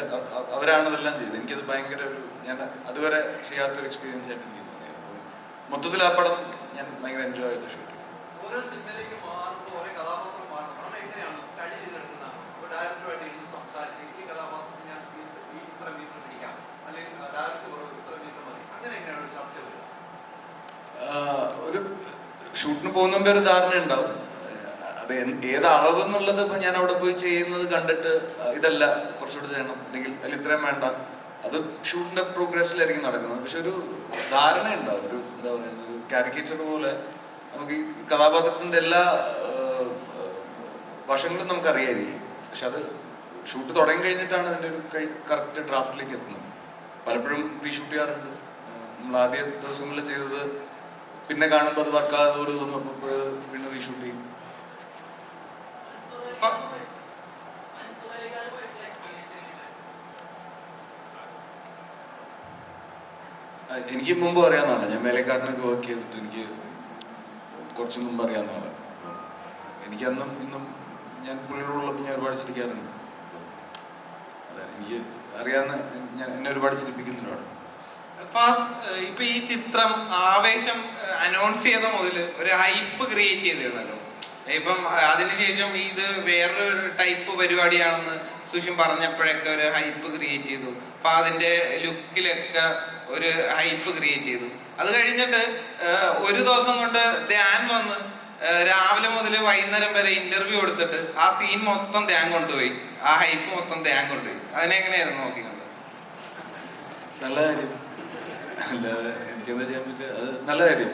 അവരാണ് അതെല്ലാം ചെയ്തത്. എനിക്കത് ഭയങ്കര ഒരു, ഞാൻ അതുവരെ ചെയ്യാത്തൊരു എക്സ്പീരിയൻസ് ആയിട്ട് എനിക്ക് തോന്നിയായിരുന്നു. അപ്പം മൊത്തത്തിൽ ആ പടം ഞാൻ ഭയങ്കര എൻജോയ് ചെയ്ത് ഷൂട്ട് ചെയ്തു. ഒരു ഷൂട്ടിന് പോകുന്നതിൻ്റെ ഒരു ധാരണ ഉണ്ടാവും. അത് ഏത് അളവ് എന്നുള്ളത് ഇപ്പം ഞാൻ അവിടെ പോയി ചെയ്യുന്നത് കണ്ടിട്ട് ഇതല്ല കുറച്ചുകൂടി ചെയ്യണം, അല്ലെങ്കിൽ അതിൽ ഇത്രയും വേണ്ട, അത് ഷൂട്ടിന്റെ പ്രോഗ്രസ്സിലായിരിക്കും നടക്കുന്നത്. പക്ഷെ ഒരു ധാരണ ഉണ്ടാവും, ഒരു എന്താ പറയുന്നത്, ഒരു കാരിക്കേച്ചർ പോലെ നമുക്ക് ഈ കഥാപാത്രത്തിന്റെ എല്ലാ വശങ്ങളും നമുക്കറിയായിരിക്കും. പക്ഷെ അത് ഷൂട്ട് തുടങ്ങി കഴിഞ്ഞിട്ടാണ് അതിൻ്റെ ഒരു കറക്റ്റ് ഡ്രാഫ്റ്റിലേക്ക് എത്തുന്നത്. പലപ്പോഴും റീഷൂട്ട് ചെയ്യാറുണ്ട്. നമ്മൾ ആദ്യ ദിവസങ്ങളിൽ ചെയ്തത് പിന്നെ കാണുമ്പോൾ അത് വർക്കാതെ ഒരു തോന്നും, അപ്പോൾ പിന്നെ റീഷൂട്ട് ചെയ്യും. എനിക്ക് മുമ്പ് അറിയാവുന്നതാണ്. ഞാൻ വേലക്കാരനൊക്കെ വർക്ക് ചെയ്തിട്ട് എനിക്ക് കുറച്ച് മുമ്പ് അറിയാവുന്നതാണ്. എനിക്കന്നും ഇന്നും ഞാൻ പുള്ളിയോടുള്ളപ്പോൾ ഞാൻ ഒരുപാട് ചിരിക്കാറുണ്ട്. അതെ, എനിക്ക് അറിയാവുന്ന, എന്നെ ഒരുപാട് ചിരിപ്പിക്കുന്നുണ്ട്. ഇപ്പൊ ഈ ചിത്രം ആവേശം അനൗൺസ് ചെയ്ത മുതല് ഒരു ഹൈപ്പ് ക്രിയേറ്റ് ചെയ്തിരുന്നല്ലോ. ഇപ്പം അതിനുശേഷം ഇത് വേറൊരു ടൈപ്പ് പരിപാടിയാണെന്ന് സുഷിൻ പറഞ്ഞപ്പോഴൊക്കെ ഒരു ഹൈപ്പ് ക്രിയേറ്റ് ചെയ്തു. അപ്പൊ അതിന്റെ ലുക്കിലൊക്കെ ഒരു ഹൈപ്പ് ക്രിയേറ്റ് ചെയ്തു. അത് കഴിഞ്ഞിട്ട് ഒരു ദിവസം കൊണ്ട് ധ്യാൻ വന്ന് രാവിലെ മുതൽ വൈകുന്നേരം വരെ ഇന്റർവ്യൂ കൊടുത്തിട്ട് ആ സീൻ മൊത്തം ധ്യാൻ കൊണ്ടുപോയി, ആ ഹൈപ്പ് മൊത്തം ധ്യാൻ കൊണ്ടുപോയി. അതിനെങ്ങനെയായിരുന്നു നോക്കിക്കൊണ്ട്? നല്ല കാര്യം, അല്ലാതെ എനിക്കെന്താ ചെയ്യാൻ പറ്റുക? അത് നല്ല കാര്യം.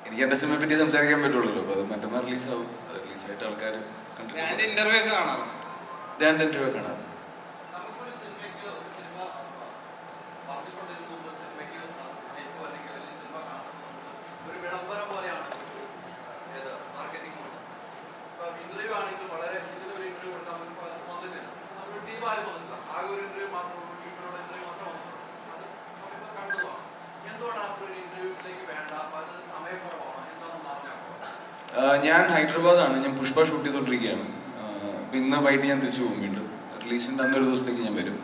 എനിക്ക് എൻ്റെ സിനിമയെ പറ്റി സംസാരിക്കാൻ പറ്റുള്ളൂ. അപ്പൊ അത് മറ്റന്നാൾ റിലീസാവും. അത് റിലീസായിട്ട് ആൾക്കാർ ധ്യാന്റെ ഇന്റർവ്യൂ ഒക്കെ കാണാം. ധ്യാൻ്റെ ഇന്റർവ്യൂ കാണാം. ഞാൻ ഹൈദരാബാദാണ്. ഞാൻ പുഷ്പ ഷൂട്ട് ചെയ്തുകൊണ്ടിരിക്കുകയാണ്. അപ്പം ഇന്ന് വൈകിട്ട് ഞാൻ തിരിച്ചു പോകും വീണ്ടും. റിലീസിൻ്റെ അന്നൊരു ദിവസത്തേക്ക് ഞാൻ വരും.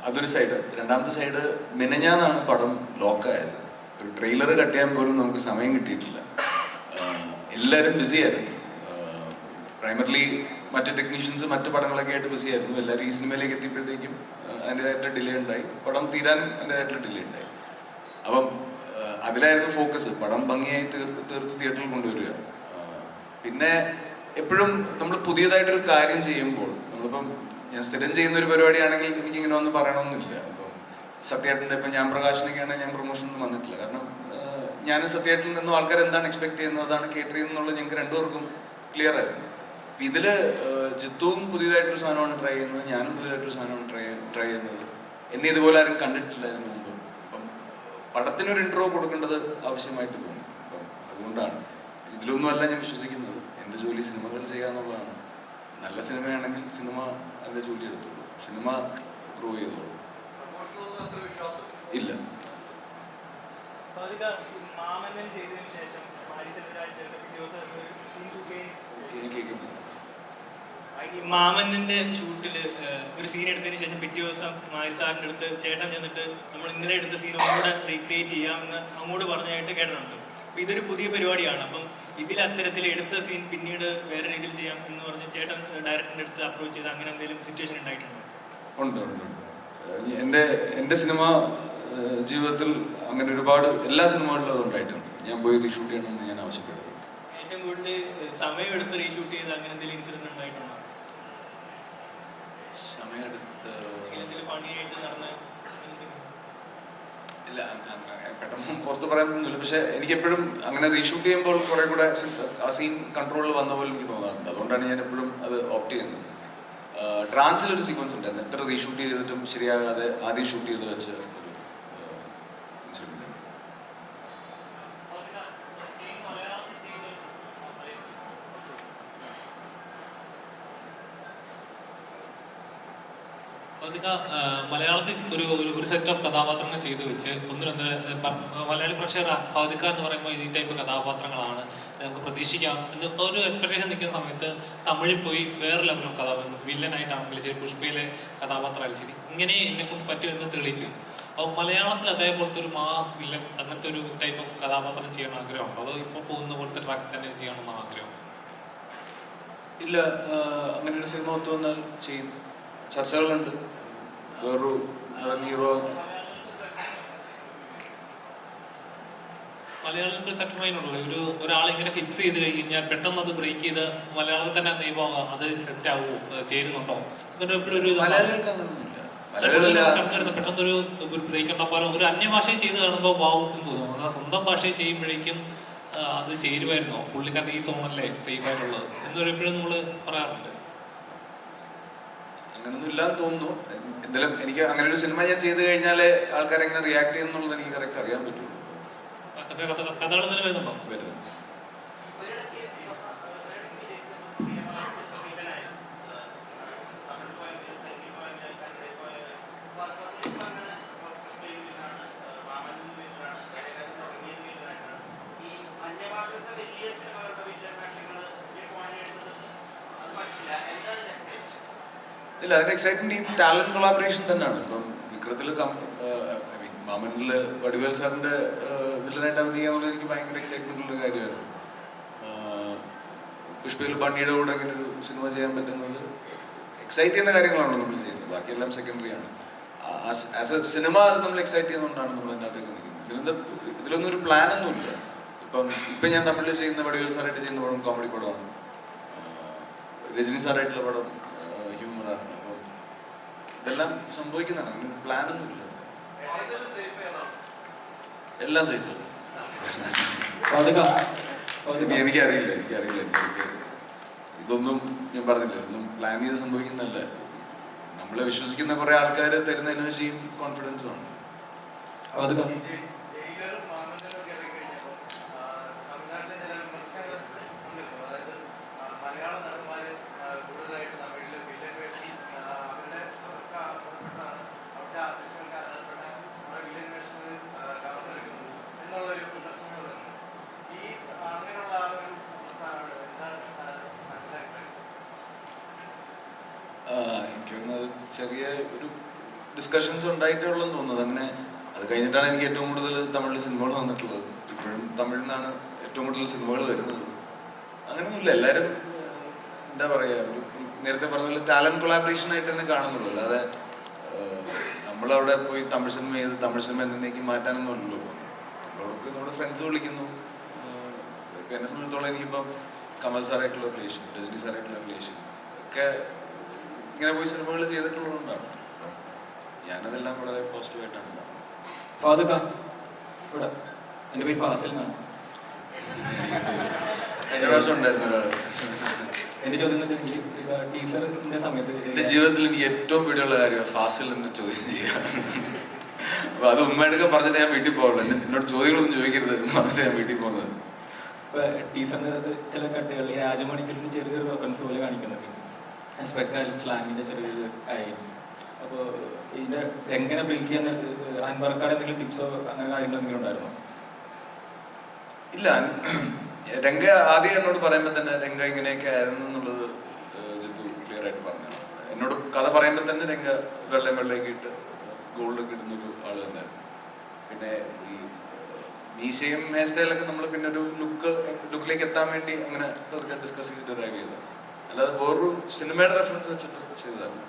അതൊരു സൈഡ്. രണ്ടാമത്തെ സൈഡ്, മെനഞ്ഞാന്നാണ് പടം ലോക്കായത്. ഒരു ട്രെയിലർ കട്ട് ചെയ്യാൻ പോലും നമുക്ക് സമയം കിട്ടിയിട്ടില്ല. എല്ലാവരും ബിസിയായിരുന്നു. പ്രൈമറിലി മറ്റ് ടെക്നീഷ്യൻസ് മറ്റ് പടങ്ങളൊക്കെ ആയിട്ട് ബിസിയായിരുന്നു. എല്ലാവരും ഈ സിനിമയിലേക്ക് എത്തിയപ്പോഴത്തേക്കും അതിൻ്റെതായിട്ടുള്ള ഡിലേ ഉണ്ടായി. പടം തീരാൻ അതിൻ്റെതായിട്ടുള്ള ഡിലേ ഉണ്ടായി. അപ്പം അതിലായിരുന്നു ഫോക്കസ്. പടം ഭംഗിയായി തീർത്ത് തിയേറ്ററിൽ കൊണ്ടുവരിക. പിന്നെ എപ്പോഴും നമ്മൾ പുതിയതായിട്ടൊരു കാര്യം ചെയ്യുമ്പോൾ, നമ്മളിപ്പം ഞാൻ സ്ഥിരം ചെയ്യുന്ന ഒരു പരിപാടിയാണെങ്കിൽ എനിക്കിങ്ങനെ ഒന്നും പറയണമെന്നില്ല. അപ്പം സത്യേട്ടൻ്റെ ഇപ്പം ഞാൻ പ്രകാശനൊക്കെയാണെങ്കിൽ ഞാൻ പ്രൊമോഷനൊന്നും വന്നിട്ടില്ല. കാരണം ഞാൻ സത്യേട്ടനിൽ നിന്നും ആൾക്കാർ എന്താണ് എക്സ്പെക്ട് ചെയ്യുന്നത്, അതാണ് കേട്ടർ ചെയ്യുന്നുള്ളത് ഞങ്ങൾക്ക് രണ്ടുപേർക്കും ക്ലിയർ ആയിരുന്നു. ഇതിൽ ജിത്തുവും പുതിയതായിട്ടൊരു സാധനമാണ് ട്രൈ ചെയ്യുന്നത്, ഞാനും പുതിയതായിട്ടൊരു സാധനമാണ് ട്രൈ ചെയ്യുന്നത്. എന്നെ ഇതുപോലെ ആരും കണ്ടിട്ടില്ല ഇതിനു മുമ്പ്. അപ്പം പടത്തിനൊരു ഇൻട്രോ കൊടുക്കേണ്ടത് ആവശ്യമായിട്ട് തോന്നി. അപ്പം അതുകൊണ്ടാണ്. ഇതിലൊന്നുമല്ല ഞാൻ വിശ്വസിക്കുന്നത്. എൻ്റെ ജോലി സിനിമകൾ ചെയ്യുക എന്നുള്ളതാണ്. നല്ല സിനിമയാണെങ്കിൽ സിനിമ അതിൻ്റെ ജോലി എടുത്തോളൂ, സിനിമ ഗ്രോ ചെയ്തോളൂ. ഇല്ല. കേൾക്കുന്നു. ഈ മാമന്നന്റെ ഷൂട്ടില് ഒരു സീൻ എടുത്തതിന് ശേഷം പിറ്റേ ദിവസം മായി സാറിന്റെ അടുത്ത് ചേട്ടൻ ചെന്നിട്ട് നമ്മൾ ഇന്നലെ എടുത്ത സീൻ ഒന്നുകൂടെ റീക്രിയേറ്റ് ചെയ്യാമെന്ന് അങ്ങോട്ട് പറഞ്ഞതായിട്ട് കേട്ടിട്ടുണ്ട്. അപ്പൊ ഇതൊരു പുതിയ പരിപാടിയാണ്. അപ്പം ഇതിൽ അത്തരത്തിൽ എടുത്ത സീൻ പിന്നീട് വേറെ രീതിയിൽ ചെയ്യാം എന്ന് പറഞ്ഞ് ചേട്ടൻ ഡയറക്ടറിന്റെ അടുത്ത് അപ്രോച്ച് ചെയ്ത് അങ്ങനെ എന്തെങ്കിലും സിറ്റുവേഷൻ ഉണ്ടായിട്ടുണ്ടോ? ഉണ്ട്. എൻ്റെ സിനിമ ജീവിതത്തിൽ അങ്ങനെ ഒരുപാട് എല്ലാ സിനിമകളിലും അത് ഉണ്ടായിട്ടുണ്ട്. ഞാൻ പോയി റീഷൂട്ട് ചെയ്യണമെന്ന് ഞാൻ ആവശ്യപ്പെടുന്നു. ഏറ്റവും കൂടുതൽ സമയം എടുത്ത് റീഷൂട്ട് ചെയ്ത് അങ്ങനെ എന്തെങ്കിലും ഇൻസിഡന്റ് ഉണ്ടായിട്ടുണ്ടോ? സമയമെടുത്ത് പണിയായിട്ട് നടന്ന ഇല്ല, പെട്ടെന്ന് പുറത്ത് പറയാനൊന്നുമില്ല. പക്ഷെ എനിക്കെപ്പോഴും അങ്ങനെ റീഷൂട്ട് ചെയ്യുമ്പോൾ കുറെ കൂടെ ആ സീൻ കൺട്രോളിൽ വന്ന പോലെ എനിക്ക് തോന്നാറുണ്ട്. അതുകൊണ്ടാണ് ഞാൻ എപ്പോഴും അത് ഓപ്റ്റ് ചെയ്യുന്നത്. ട്രാൻസിലൊരു സീക്വൻസ് ഉണ്ടായിരുന്നു. എത്ര റീഷൂട്ട് ചെയ്തിട്ടും ശരിയാകാതെ ആദ്യം ഷൂട്ട് ചെയ്ത് വെച്ച് ഒരു ഇൻസിഡന്റ്. മലയാളത്തിൽ ഒരു സെറ്റ് ഓഫ് കഥാപാത്രങ്ങൾ ചെയ്തു വെച്ച് ഒന്നിനൊന്ന് മലയാളി പ്രേക്ഷകർ ഫൗദിക്ക എന്ന് പറയുമ്പോൾ ഈ ടൈപ്പ് കഥാപാത്രങ്ങളാണ് നമുക്ക് പ്രതീക്ഷിക്കാം എന്ന് ഒരു എക്സ്പെക്ടേഷൻ നിൽക്കുന്ന സമയത്ത് തമിഴിൽ പോയി വേറെ ലെവലും വില്ലനായിട്ടാണെങ്കിലും ശരി, പുഷ്പയിലെ കഥാപാത്രമായാലും ശരി, ഇങ്ങനെ എന്നെക്കൊണ്ട് പറ്റുമെന്ന് തെളിയിച്ചു. അപ്പോൾ മലയാളത്തിൽ അതേപോലത്തെ ഒരു മാസ് വില്ലൻ അങ്ങനത്തെ ഒരു ടൈപ്പ് ഓഫ് കഥാപാത്രം ചെയ്യാൻ ആഗ്രഹമുണ്ടോ, അതോ ഇപ്പോൾ പോകുന്ന പോലത്തെ ട്രാക്ക് തന്നെ ചെയ്യണമെന്നാണ് ആഗ്രഹം? ഇല്ല, അങ്ങനെ ഒരു സിനിമ ഒത്തു വന്നാൽ ചെയ്യും. ചർച്ചകളുണ്ട്. വേറൊരു ഹീറോ മലയാളികൾക്ക് സെറ്റിൽമെന്റുള്ളൂ. ഒരാൾ ഇങ്ങനെ ഫിക്സ് ചെയ്ത് കഴിഞ്ഞാൽ പെട്ടെന്ന് അത് ബ്രേക്ക് ചെയ്ത് മലയാളത്തിൽ തന്നെ അത് സെറ്റ് ആവുമോ, ചേരുന്നുണ്ടോ? അങ്ങനെ എപ്പോഴും ഒരു പെട്ടെന്നൊരു ബ്രേക്ക് ഉണ്ടാക്കാനോ ഒരു അന്യഭാഷയിൽ ചെയ്ത് കാണുമ്പോൾ വാവും എന്ന് തോന്നുന്നു. സ്വന്തം ഭാഷയിൽ ചെയ്യുമ്പോഴേക്കും അത് ചേരുമായിരുന്നോ, പുള്ളിക്കാരൻ്റെ ഈ സോണല്ലേ സേഫ് ആയിട്ടുള്ളത് എന്നൊരു എപ്പോഴും നമ്മൾ പറയാറുണ്ട്. അങ്ങനൊന്നും ഇല്ലാന്ന് തോന്നുന്നു. എന്തായാലും എനിക്ക് അങ്ങനെ ഒരു സിനിമ ഞാൻ ചെയ്ത് കഴിഞ്ഞാലേ ആൾക്കാരെങ്ങനെ റിയാക്ട് ചെയ്യുന്നുള്ളത് എനിക്ക് കറക്റ്റ് അറിയാൻ പറ്റുള്ളൂ. കഥകൾ തന്നെ വരുന്നുണ്ടോ? വരുന്നു. ഇല്ല, അതിന്റെ എക്സൈറ്റ്മെന്റ് ഈ ടാലന്റ് കൊളാബറേഷൻ തന്നെയാണ്. ഇപ്പം വിക്രത്തിൽ മാമനിൽ വടിവേൽ സാറിന്റെ വില്ലനായിട്ട് അഭിനയിക്കുക എന്നുള്ളത് എനിക്ക് ഭയങ്കര എക്സൈറ്റ്മെന്റ് ഉള്ള കാര്യമായിരുന്നു. പുഷ്പയിൽ ബണ്ണിയുടെ കൂടെ ഇങ്ങനെ ഒരു സിനിമ ചെയ്യാൻ പറ്റുന്നത് എക്സൈറ്റ് ചെയ്യുന്ന കാര്യങ്ങളാണല്ലോ നമ്മൾ ചെയ്യുന്നത്, ബാക്കിയെല്ലാം സെക്കൻഡറി ആണ്. ആസ് എ സിനിമ അത് നമ്മൾ എക്സൈറ്റ് ചെയ്യുന്നതുകൊണ്ടാണ് നമ്മൾ അതിനകത്തേക്ക് നിൽക്കുന്നത്. ഇതിലൊന്നും ഒരു പ്ലാനൊന്നുമില്ല. ഇപ്പം ഞാൻ തമിഴിൽ ചെയ്യുന്ന വടിവേൽ സാറായിട്ട് ചെയ്യുന്ന പടം കോമഡി പടമാണ്, രജനി സാറായിട്ടുള്ള പടം ഹ്യൂമറാണ്. അപ്പോൾ ഇതെല്ലാം സംഭവിക്കുന്നതാണ്, അങ്ങനെ പ്ലാനൊന്നുമില്ല. എല്ലാം സേഫ്. എനിക്കറിയില്ല ഇതൊന്നും ഞാൻ പറഞ്ഞില്ല, ഒന്നും പ്ലാൻ ചെയ്ത് സംഭവിക്കുന്നതല്ല. നമ്മളെ വിശ്വസിക്കുന്ന കുറെ ആൾക്കാർ തരുന്ന എനർജിയും കോൺഫിഡൻസും ആണ്. എനിക്കൊന്നത് ചെറിയ ഒരു ഡിസ്കഷൻസ് ഉണ്ടായിട്ടുള്ളതെന്ന് തോന്നുന്നത്. അങ്ങനെ അത് കഴിഞ്ഞിട്ടാണ് എനിക്ക് ഏറ്റവും കൂടുതൽ തമിഴിൽ സിനിമകൾ വന്നിട്ടുള്ളത്. ഇപ്പോഴും തമിഴിൽ നിന്നാണ് ഏറ്റവും കൂടുതൽ സിനിമകൾ വരുന്നത്. അങ്ങനെയൊന്നുമില്ല, എല്ലാവരും എന്താ പറയുക, ഒരു നേരത്തെ പറഞ്ഞ പോലെ ടാലന്റ് കൊളാബറേഷൻ ആയിട്ട് തന്നെ കാണുന്നുള്ളൂ. അല്ലാതെ നമ്മളവിടെ പോയി തമിഴ് സിനിമ ചെയ്ത് തമിഴ് സിനിമ എന്നേക്ക് മാറ്റാനൊന്നുമല്ലല്ലോ. നമ്മളവിടെ നമ്മുടെ ഫ്രണ്ട്സ് വിളിക്കുന്നു. എന്നെ സംബന്ധിച്ചിടത്തോളം എനിക്കിപ്പം കമൽ സാറായിട്ടുള്ള റിലേഷൻ, രജനി സാറായിട്ടുള്ള റിലേഷൻ ഒക്കെ ഇങ്ങനെ പോയി സിനിമകൾ ചെയ്തിട്ടുള്ളതുകൊണ്ടാണ് ഞാനതെല്ലാം വളരെ പോസിറ്റീവായിട്ടാണ്. എൻ്റെ പേര് ഫാസിൽ എന്നാണ്. കഴിഞ്ഞ പ്രാവശ്യം ഉണ്ടായിരുന്ന ഒരാൾ. എൻ്റെ ചോദ്യം എന്ന് വെച്ചാൽ ടീച്ചറിൻ്റെ സമയത്ത് എൻ്റെ ജീവിതത്തിൽ എനിക്ക് ഏറ്റവും പേടിയുള്ള കാര്യമാണ് ഫാസിൽ എന്ന് ചോദ്യം ചെയ്യുക. അപ്പൊ അത് ഉമ്മയുടെ പറഞ്ഞിട്ട് ഞാൻ വീട്ടിൽ പോവുള്ളൂ. എന്നോട് ചോദ്യങ്ങളൊന്നും ചോദിക്കരുത് പറഞ്ഞിട്ട് ഞാൻ വീട്ടിൽ പോകുന്നത്. ഇപ്പൊ ടീച്ചറിൻ്റെ ചില കട്ടുകളിൽ രാജമണിക്കലിന് ചെറിയ ചെറിയ വെപ്പൻസ് പോലെ കാണിക്കുന്നുണ്ട്, സ്പെക്കായാലും സ്ലാങ്ങിൻ്റെ ചെറിയൊരു ആയിരുന്നു. അപ്പോൾ ഇതിൻ്റെ എങ്ങനെ ബ്രേക്ക് ചെയ്യാൻ അൻവർക്കാട് എന്തെങ്കിലും ടിപ്സോ അങ്ങനെ കാര്യങ്ങളോ എന്തെങ്കിലും ഉണ്ടായിരുന്നോ? ഇല്ല, രംഗ ആദ്യം എന്നോട് പറയുമ്പോൾ തന്നെ രംഗ ഇങ്ങനെയൊക്കെ ആയിരുന്നു എന്നുള്ളത് ജിത്തു ക്ലിയർ ആയിട്ട് പറഞ്ഞു. എന്നോട് കഥ പറയുമ്പോൾ തന്നെ രംഗ വെള്ളയൊക്കെ ഇട്ട് ഗോൾഡൊക്കെ ഇടുന്നൊരു ആള് തന്നെയായിരുന്നു. പിന്നെ ഈ മീശയും ഹെയർ സ്റ്റൈലൊക്കെ നമ്മൾ പിന്നെ ഒരു ലുക്കിലേക്ക് എത്താൻ വേണ്ടി അങ്ങനെ ഡിസ്കസ് ചെയ്ത് ഡ്രൈവ് ചെയ്തതാണ്. അല്ലാതെ വേറൊരു സിനിമയുടെ റെഫറൻസ് വെച്ചിട്ട് ചെയ്തതാണ്.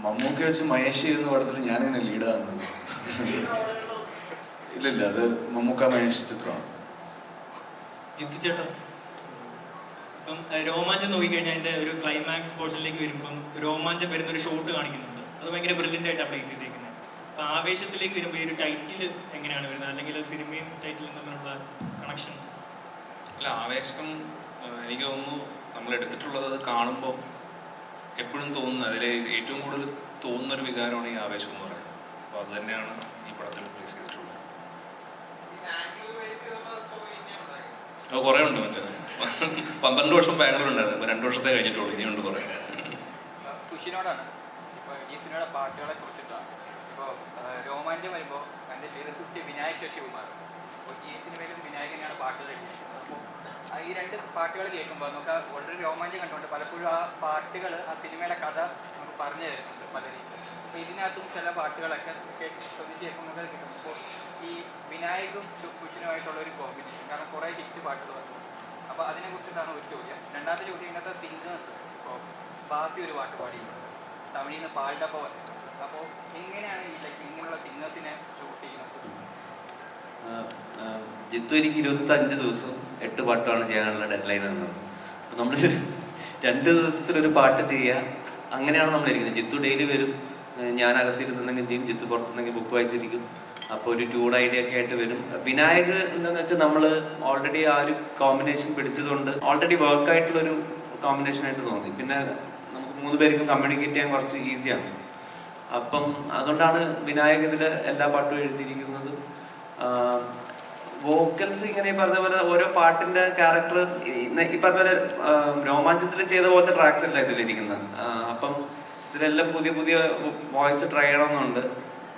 മമ്മൂക്കി വെച്ച് മഹേഷ് ചെയ്യുന്ന പടത്തിൽ ഞാനിങ്ങനെ ലീഡാകുന്നത്. ഇല്ലില്ല, അത് മമ്മൂക്ക മഹേഷ് ചിത്രമാണ്. ജിത്തുചേട്ടാ, ഇപ്പം രോമാഞ്ചം നോക്കിക്കഴിഞ്ഞാൽ അതിൻ്റെ ഒരു ക്ലൈമാക്സ് പോർഷനിലേക്ക് വരുമ്പം രോമാഞ്ചം വരുന്നൊരു ഷോട്ട് കാണിക്കുന്നുണ്ട്. അത് ഭയങ്കര ബ്രില്യൻ്റ് ആയിട്ട് അപ്ലൈ ചെയ്തേക്കുന്നത്. അപ്പം ആവേശത്തിലേക്ക് വരുമ്പോൾ ഈ ഒരു ടൈറ്റിൽ എങ്ങനെയാണ് വരുന്നത്, അല്ലെങ്കിൽ സിനിമയും ടൈറ്റിലും തമ്മിലുള്ള കണക്ഷൻ? അല്ല, ആവേശം എനിക്ക് തോന്നുന്നു നമ്മൾ എടുത്തിട്ടുള്ളത് അത് കാണുമ്പോൾ എപ്പോഴും തോന്നുന്നത്, അതിൽ ഏറ്റവും കൂടുതൽ തോന്നുന്നൊരു വികാരമാണ് ഈ ആവേശം എന്ന് പറയുന്നത്. അപ്പോൾ അത് തന്നെയാണ് ഈ പടത്തിൽ പ്ലേസ് ചെയ്തിട്ടുള്ളത്. കുറേ ഉണ്ട് മച്ചത്. 12 വർഷം ബാംഗ്ലൂർ ഉണ്ടായിരുന്നു, ഇപ്പോൾ 2 വർഷത്തെ കഴിഞ്ഞിട്ടുള്ളൂ, ഇനിയുണ്ട് കുറേ. സുഷിനോടാണ് ഇപ്പോൾ ഈ സിനിമയുടെ പാട്ടുകളെ കുറിച്ചിട്ടാണ്. ഇപ്പോൾ രോമാഞ്ചം വരുമ്പോൾ എൻ്റെ ലിറിസിസ്റ്റ് വിനായക് ശശികുമാർ, അപ്പോൾ ഈ സിനിമയിലും വിനായകനെയാണ് പാട്ടുകൾ എഴുതിയത്. അപ്പോൾ ഈ 2 പാട്ടുകൾ കേൾക്കുമ്പോൾ നമുക്ക് വളരെ രോമാഞ്ചം കണ്ടുകൊണ്ട് പലപ്പോഴും ആ പാട്ടുകൾ ആ സിനിമയുടെ കഥ നമുക്ക് പറഞ്ഞു തരുന്നുണ്ട് പല രീതിയിൽ. അപ്പോൾ ഇതിനകത്തും ചില പാട്ടുകളൊക്കെ ശ്രദ്ധിച്ച് കേൾക്കുമ്പോൾ കിട്ടും. അപ്പോൾ ഈ വിനായകും സുഷിനുമായിട്ടുള്ള ഒരു കോമ്പിനേഷൻ, കാരണം കുറേ ഹിറ്റ് പാട്ടുകൾ വന്നു. അപ്പോൾ അതിനെക്കുറിച്ചിട്ടാണ് ഒരു ചോദ്യം. രണ്ടാമത്തെ ചോദ്യം, ഇന്നത്തെ സിംഗേഴ്സ്, ഇപ്പോൾ ബാസി ഒരു പാട്ട് പാടിയിട്ടുണ്ട്, തമിഴിൽ നിന്ന് പാൽഡപ്പ വന്നത്. അപ്പോൾ എങ്ങനെയാണ് ഈ ഇങ്ങനെയുള്ള സിംഗേഴ്സിനെ ചൂസ് ചെയ്യുന്നത്? ജിത്തു എനിക്ക് 25 ദിവസം 8 പാട്ടാണ് ചെയ്യാനുള്ള ഡെഡ് ലൈൻ എന്നത്. അപ്പോൾ നമ്മൾ 2 ദിവസത്തിലൊരു പാട്ട് ചെയ്യുക, അങ്ങനെയാണ് നമ്മളിരിക്കുന്നത്. ജിത്തു ഡെയിലി വരും, ഞാൻ അകത്തിരുന്നെങ്കിൽ ചെയ്യും, ജിത്തു പുറത്തുനിന്നെങ്കിൽ ബുക്ക് വായിച്ചിരിക്കും. അപ്പോൾ ഒരു ട്യൂൺ ഐഡിയ ഒക്കെ ആയിട്ട് വരും. വിനായക് എന്താണെന്ന് വെച്ചാൽ നമ്മൾ ഓൾറെഡി ആ ഒരു കോമ്പിനേഷൻ പിടിച്ചതുകൊണ്ട് ഓൾറെഡി വർക്കായിട്ടുള്ളൊരു കോമ്പിനേഷനായിട്ട് തോന്നി. പിന്നെ നമുക്ക് 3 പേർക്കും കമ്മ്യൂണിക്കേറ്റ് ചെയ്യാൻ കുറച്ച് ഈസിയാണ്. അപ്പം അതുകൊണ്ടാണ് വിനായക് ഇതിൽ എല്ലാ പാട്ടും എഴുതിയിരിക്കുന്നത്. വോക്കൽസ് ഇങ്ങനെ ഈ പറഞ്ഞ പോലെ ഓരോ പാട്ടിൻ്റെ ക്യാരക്ടർ ഈ പറഞ്ഞ പോലെ രോമാഞ്ചത്തിൽ ചെയ്ത പോലത്തെ ട്രാക്സ് അല്ല ഇതിലിരിക്കുന്നത്. അപ്പം ഇതിലെല്ലാം പുതിയ പുതിയ വോയിസ് ട്രൈ ചെയ്യണമെന്നുണ്ട്.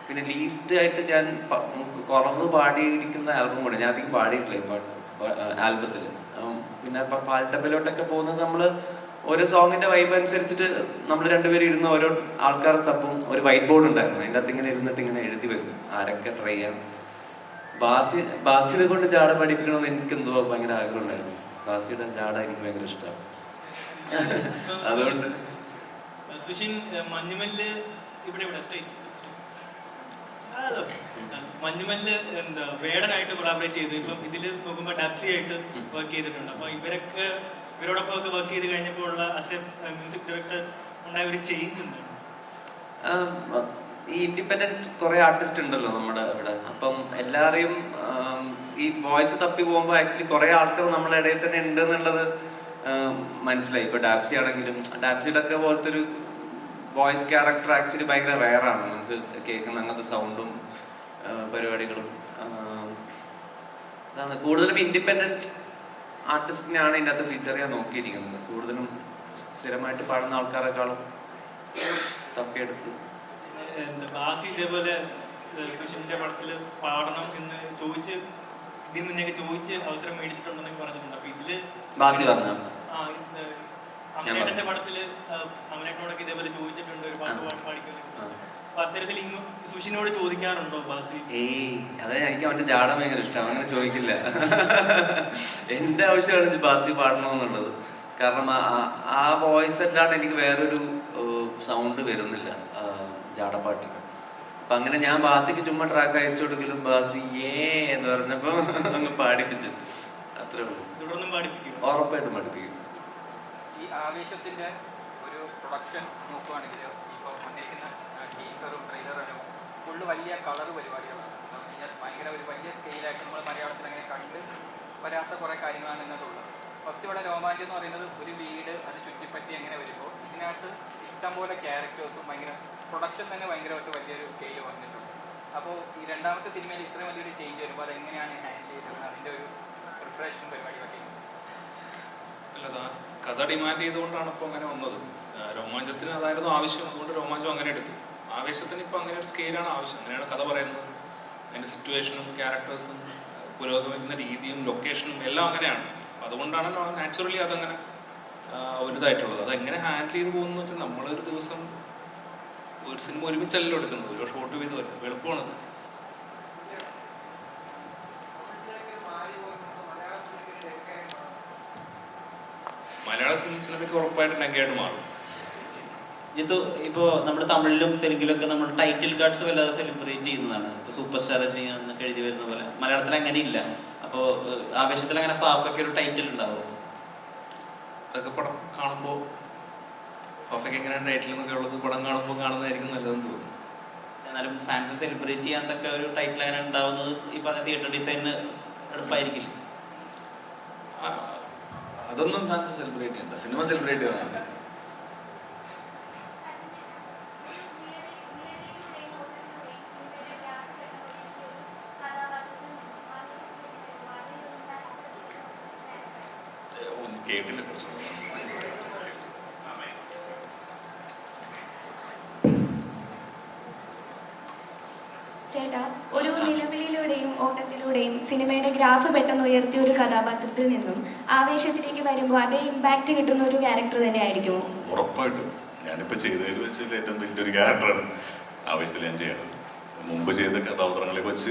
പിന്നെ ലീസ്റ്റ് ആയിട്ട് ഞാൻ കുറവ് പാടിയിരിക്കുന്ന ആൽബം കൂടെ, ഞാൻ അധികം പാടിയിട്ടില്ല ഈ പാട്ട് ആൽബത്തിൽ. പിന്നെ പാൽഡബിലോട്ടൊക്കെ പോകുന്നത് നമ്മൾ ഓരോ സോങ്ങിന്റെ വൈബ് അനുസരിച്ചിട്ട് നമ്മൾ രണ്ടുപേരും ഇരുന്ന് ഓരോ ആൾക്കാർ തപ്പും. ഒരു വൈറ്റ് ബോർഡ് ഉണ്ടായിരുന്നു, അതിൻ്റെ അകത്ത് ഇങ്ങനെ ഇരുന്നിട്ട് ഇങ്ങനെ എഴുതി വെക്കും ആരൊക്കെ ട്രൈ ചെയ്യാം. ബാസിനെ കൊണ്ട് ജാട പഠിപ്പിക്കണമെന്ന് എനിക്ക് എന്തോ ഭയങ്കര ആഗ്രഹം ഉണ്ടായിരുന്നു. ബാസിയുടെ ജാട എനിക്ക് ഭയങ്കര ഇഷ്ടമാണ്. അതുകൊണ്ട് സുഷിൻ മഞ്ഞുമല്ല് ഇവിടെ മഞ്ഞുമല്ല് എന്താ വേടനായിട്ട് കൊളാബറേറ്റ് ചെയ്ത് ഇപ്പം ഇതിൽ നോക്കുമ്പോൾ ഡബ്സി ആയിട്ട് വർക്ക് ചെയ്തിട്ടുണ്ട്. അപ്പോൾ ഇവരോടൊപ്പം ഒക്കെ വർക്ക് ചെയ്ത് കഴിഞ്ഞപ്പോൾ ഉള്ള ആസ് എ മ്യൂസിക് ഡയറക്ടർ ഉണ്ടായ ഒരു ചേഞ്ച് എന്താണ്? ഈ ഇൻഡിപെൻഡന്റ് കുറെ ആർട്ടിസ്റ്റ് ഉണ്ടല്ലോ നമ്മുടെ ഇവിടെ. അപ്പം എല്ലാവരെയും ഈ വോയിസ് തപ്പി പോകുമ്പോൾ ആക്ച്വലി കുറെ ആൾക്കാർ നമ്മുടെ ഇടയിൽ തന്നെ ഉണ്ട് എന്നുള്ളത് മനസ്സിലായി. ഇപ്പൊ ഡാപ്സി ആണെങ്കിലും ഡാപ്സിയുടെ ഒക്കെ പോലത്തെ ഒരു വോയിസ് ക്യാരക്ടർ ആക്ച്വലി ഭയങ്കര റെയറാണ് നമുക്ക് കേൾക്കുന്ന അങ്ങനത്തെ സൗണ്ടും പരിപാടികളും. അതാണ് കൂടുതലും ഇൻഡിപെൻഡന്റ് ആർട്ടിസ്റ്റിനെയാണ് ഇതിൻ്റെ അകത്ത് ഫീച്ചർ ചെയ്യാൻ നോക്കിയിരിക്കുന്നത്. കൂടുതലും സ്ഥിരമായിട്ട് പാടുന്ന ആൾക്കാരെക്കാളും തപ്പിയെടുത്ത്. ബാസി ഇതേപോലെ സുഷിന്റെ പടത്തിൽ പാടണം എന്ന് ചോദിച്ച് ഇതിന് മുന്നേ ചോദിച്ച് അവസരം മേടിച്ചിട്ടുണ്ടെന്നൊക്കെ പറഞ്ഞിട്ടുണ്ട്. അപ്പൊ ഇതില് ബാസി പറഞ്ഞു അമരേട്ടന്റെ പടത്തില് അമരേട്ടനോടൊക്കെ ഇതേപോലെ ചോദിച്ചിട്ടുണ്ട് ഒരു പാട്ട് പാടിക്കുന്നു. അപ്പൊ അത്തരത്തിൽ ഇന്ന് സുഷിനോട് ചോദിക്കാറുണ്ടോ ബാസി? അതെ, എനിക്ക് അവന്റെ ജാട ഭയങ്കര ഇഷ്ടം. അങ്ങനെ ചോദിക്കില്ല. എന്റെ ആവശ്യമാണ് ബാസി പാടണമെന്നുള്ളത്. കാരണം ആ വോയിസ് അല്ലാണ്ട് എനിക്ക് വേറൊരു സൗണ്ട് വരുന്നില്ല ജാടപ്പാട്ടിന്. അപ്പൊ അങ്ങനെ ഞാൻ ബാസിക്ക് ചുമ്മാ ട്രാക്ക് അയച്ചു കൊടുക്കലും ബാസി എന്ന് പറഞ്ഞപ്പോ അങ്ങ് പാടിപ്പിച്ചു. അത്രേ ഉള്ളൂ. തുടർന്നും പാടിപ്പിക്കും? ഉറപ്പായിട്ടും പാടിപ്പിക്കും. ഈ ആവേശത്തിന്റെ ഒരു പ്രൊഡക്ഷൻ നോക്കുകയാണെങ്കിൽ ഇപ്പോൾ വന്നിരിക്കുന്ന ടീസറും ട്രെയിലറും ഫുള്ള് വലിയ കളർ പരിപാടികളാണ്. ഭയങ്കര ഒരു വലിയ സ്കെയിലായിട്ട് നമ്മൾ മലയാളത്തിൽ അങ്ങനെ കണ്ട് വരാത്ത കുറേ കാര്യങ്ങളാണ് ഇന്നത്തെ ഉള്ളത്. ഫസ്റ്റ് ഇവിടെ രോമാഞ്ചം എന്ന് പറയുന്നത് ഒരു വീട് അത് ചുറ്റിപ്പറ്റി അങ്ങനെ വരുമ്പോൾ ഇതിനകത്ത് ഇഷ്ടംപോലെ ക്യാരക്ടേഴ്സും ഭയങ്കര പ്രൊഡക്ഷൻ തന്നെ ഭയങ്കരമായിട്ട് വലിയൊരു സ്കെയിൽ വന്നിട്ടുണ്ട്. അപ്പോൾ ഈ രണ്ടാമത്തെ സിനിമയിൽ ഇത്രയും വലിയൊരു ചേഞ്ച് വരുമ്പോൾ അതെങ്ങനെയാണ് ഹാൻഡിൽ ചെയ്തത്? അതിൻ്റെ ഒരു പ്രിപ്പറേഷൻ പരിപാടികളൊക്കെ അല്ലതാ കഥ ഡിമാൻഡ് ചെയ്തുകൊണ്ടാണ് ഇപ്പോൾ അങ്ങനെ വന്നത്. രോമാഞ്ചത്തിന് അതായിരുന്നു ആവശ്യം, അതുകൊണ്ട് രോമാഞ്ചം അങ്ങനെ എടുത്തു. ആവേശത്തിന് ഇപ്പോൾ അങ്ങനെ ഒരു സ്കെയിലാണ് ആവശ്യം. അങ്ങനെയാണ് കഥ പറയുന്നത്. അതിൻ്റെ സിറ്റുവേഷനും ക്യാരക്ടേഴ്സും പുരോഗമിക്കുന്ന രീതിയും ലൊക്കേഷനും എല്ലാം അങ്ങനെയാണ്. അപ്പോൾ അതുകൊണ്ടാണ് നാച്ചുറലി അതങ്ങനെ ഒരിതായിട്ടുള്ളത്. അതെങ്ങനെ ഹാൻഡിൽ ചെയ്ത് പോകുന്നു വെച്ചാൽ നമ്മളൊരു ദിവസം ഒരു സിനിമ ഒരുമിച്ചല്ലോ എടുക്കുന്നത്, ഒരു ഷോട്ട് ചെയ്ത് വരും, എളുപ്പമാണത്. മലയാള സിനിമയ്ക്ക് ഉറപ്പായിട്ട് ഡെങ്കയായിട്ട് മാറും. ജിത്തു, ഇപ്പോൾ നമ്മുടെ തമിഴിലും തെലുങ്കിലൊക്കെ നമ്മൾ ടൈറ്റിൽ കാർഡ്സ് വല്ലാതെ സെലിബ്രേറ്റ് ചെയ്യുന്നതാണ്. ഇപ്പോൾ സൂപ്പർ സ്റ്റാർ ചെയ്യാന്നൊക്കെ എഴുതി വരുന്ന പോലെ മലയാളത്തിൽ അങ്ങനെയില്ല. അപ്പോൾ ആവേശത്തിൽ അങ്ങനെ ഫാഫൊക്കെ ഒരു ടൈറ്റിൽ ഉണ്ടാവും. അതൊക്കെ പടം കാണുമ്പോൾ ഫാഫയ്ക്ക് എങ്ങനെയാണ് ടൈറ്റിൽ എന്നൊക്കെ ഉള്ളത് പടം കാണുമ്പോൾ കാണുന്നതായിരിക്കും നല്ലതെന്ന് തോന്നുന്നു. എന്നാലും ഫാൻസ് സെലിബ്രേറ്റ് ചെയ്യാനൊക്കെ ഒരു ടൈറ്റിൽ അങ്ങനെ ഉണ്ടാവുന്നത് ഈ പറഞ്ഞ തിയേറ്റർ ഡിസൈനിന് എളുപ്പമായിരിക്കില്ല. അതൊന്നും ഫാൻസ് സെലിബ്രേറ്റ് ചെയ്യണ്ട, സിനിമ സെലിബ്രേറ്റ് ചെയ്യണം. കേട്ടില്ല കുറച്ച്. ചേട്ടാ, ഒരു നിലവിളിയിലൂടെയും ഓട്ടത്തിലൂടെയും സിനിമയുടെ ഗ്രാഫ് പെട്ടെന്ന് ഉയർത്തിയ ഒരു കഥാപാത്രത്തിൽ നിന്നും ആവേശത്തിലേക്ക് വരുമ്പോൾ അതേ ഇമ്പാക്റ്റ് കിട്ടുന്ന ഒരു ക്യാരക്ടർ തന്നെ ആയിരിക്കുമോ? ഉറപ്പായിട്ടും. ഞാനിപ്പോൾ ചെയ്തതിൽ വെച്ചിൽ ഏറ്റവും വലിയൊരു ക്യാരക്ടറാണ് ആവേശത്തിൽ ഞാൻ ചെയ്യണത്. മുമ്പ് ചെയ്ത കഥാപാത്രങ്ങളെ വെച്ച്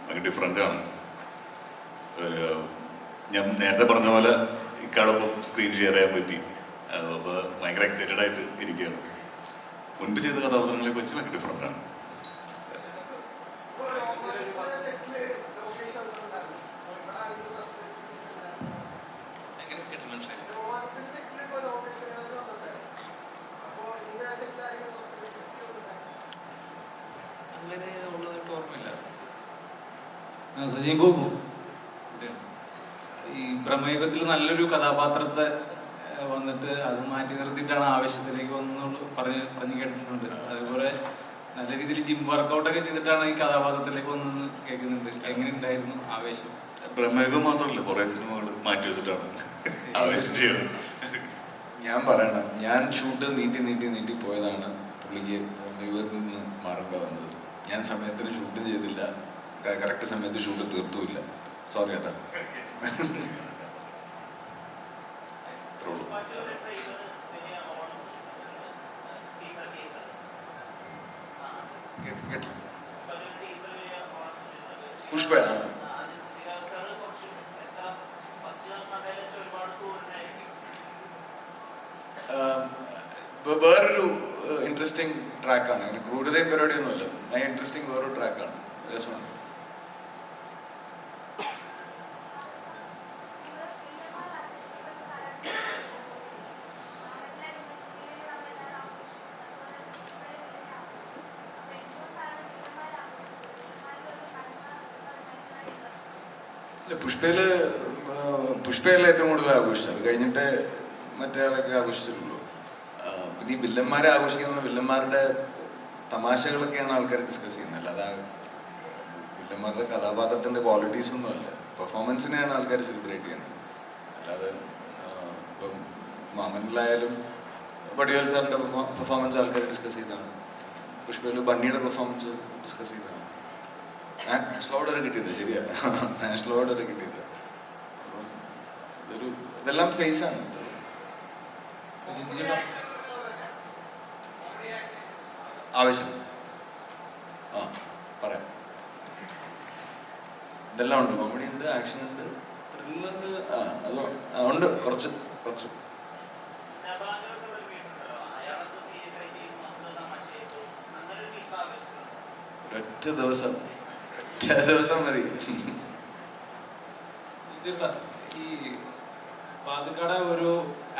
ഭയങ്കര ഡിഫറെൻ്റ് ആണ്. ഞാൻ നേരത്തെ പറഞ്ഞ പോലെ ഇക്കാടൊപ്പം സ്ക്രീൻ ഷെയർ ചെയ്യാൻ പറ്റി. അപ്പോൾ ഭയങ്കര എക്സൈറ്റഡ് ആയിട്ട് ഇരിക്കുകയാണ്. മുൻപ് ചെയ്ത കഥാപാത്രങ്ങളെ വെച്ച് ഭയങ്കര ഡിഫറെൻ്റ് ആണ്. അങ്ങനെ ഉള്ളതായിട്ട് ഓർമ്മയില്ല. സജീവ് ഗോപു ഈ പ്രമേയത്തിൽ നല്ലൊരു കഥാപാത്രത്തെ വന്നിട്ട് അത് മാറ്റി നിർത്തിയിട്ടാണ് ആവേശത്തിലേക്ക് വന്നത് പറഞ്ഞു കേട്ടിട്ടുണ്ട്. അതേപോലെ നല്ല രീതിയിൽ ജിം വർക്കൗട്ടൊക്കെ ചെയ്തിട്ടാണ് ഈ കഥാപാത്രത്തിലേക്ക് വന്നതെന്ന് കേൾക്കുന്നുണ്ട്. എങ്ങനെ ഉണ്ടായിരുന്നു ആവേശം? പ്രമേയം മാത്രമല്ല, കുറേ സിനിമകൾ മാറ്റി വെച്ചിട്ടാണ് ആവേശം ചെയ്യുന്നത്. ഞാൻ പറയണം, ഞാൻ ഷൂട്ട് നീട്ടി പോയതാണ് പുള്ളിക്ക് പ്രമേയത്തിൽ നിന്ന് മാറേണ്ട വന്നത്. ഞാൻ സമയത്തിന് ഷൂട്ട് ചെയ്തില്ല, കറക്റ്റ് സമയത്ത് ഷൂട്ട് തീർത്തുമില്ല. സോറി ഏട്ടാ. പുഷ്പ വേറൊരു ഇൻട്രസ്റ്റിംഗ് ട്രാക്കാണ്. അങ്ങനെ ക്രൂരതയും പരിപാടിയൊന്നുമല്ല, ഭയങ്കര ഇൻട്രസ്റ്റിംഗ് വേറൊരു ട്രാക്കാണ്, രസമുണ്ട്. ഇല്ല, പുഷ്പയല്ല ഏറ്റവും കൂടുതൽ ആഘോഷിച്ചത്. അത് കഴിഞ്ഞിട്ട് മറ്റേ ആളൊക്കെ ആഘോഷിച്ചിട്ടുള്ളൂ. പിന്നെ ഈ വില്ലന്മാരെ ആഘോഷിക്കുന്ന വില്ലന്മാരുടെ തമാശകളൊക്കെയാണ് ആൾക്കാർ ഡിസ്കസ് ചെയ്യുന്നത്. അല്ലാതെ വില്ലന്മാരുടെ കഥാപാത്രത്തിന്റെ ക്വാളിറ്റീസ് ഒന്നും അല്ല, പെർഫോമൻസിനെയാണ് ആൾക്കാർ സെലിബ്രേറ്റ് ചെയ്യുന്നത്. അല്ലാതെ ഇപ്പം മാമനിലായാലും വടിവേൽ സാറിന്റെ പെർഫോമൻസ് ആൾക്കാർ ഡിസ്കസ് ചെയ്തതാണ്. പുഷ്പയിൽ ബണ്ണിയുടെ പെർഫോമൻസ് ഡിസ്കസ് ചെയ്തതാണ്. നാഷണൽ അവാർഡ് വരെ കിട്ടിയത്, ശരിയാ, നാഷണൽ അവാർഡ് വരെ കിട്ടിയത്. അപ്പം ഇതെല്ലാം ഫേസാണ്. ആവശ്യം പറയാം. ഇതെല്ലാം ഉണ്ട്, കോമഡി ഉണ്ട്, ആക്ഷൻ ഉണ്ട്, ത്രില്ലർ അത് ഉണ്ട്, കുറച്ച് ഒറ്റ ദിവസം മതി. ഈ പാതുക്കട ഒരു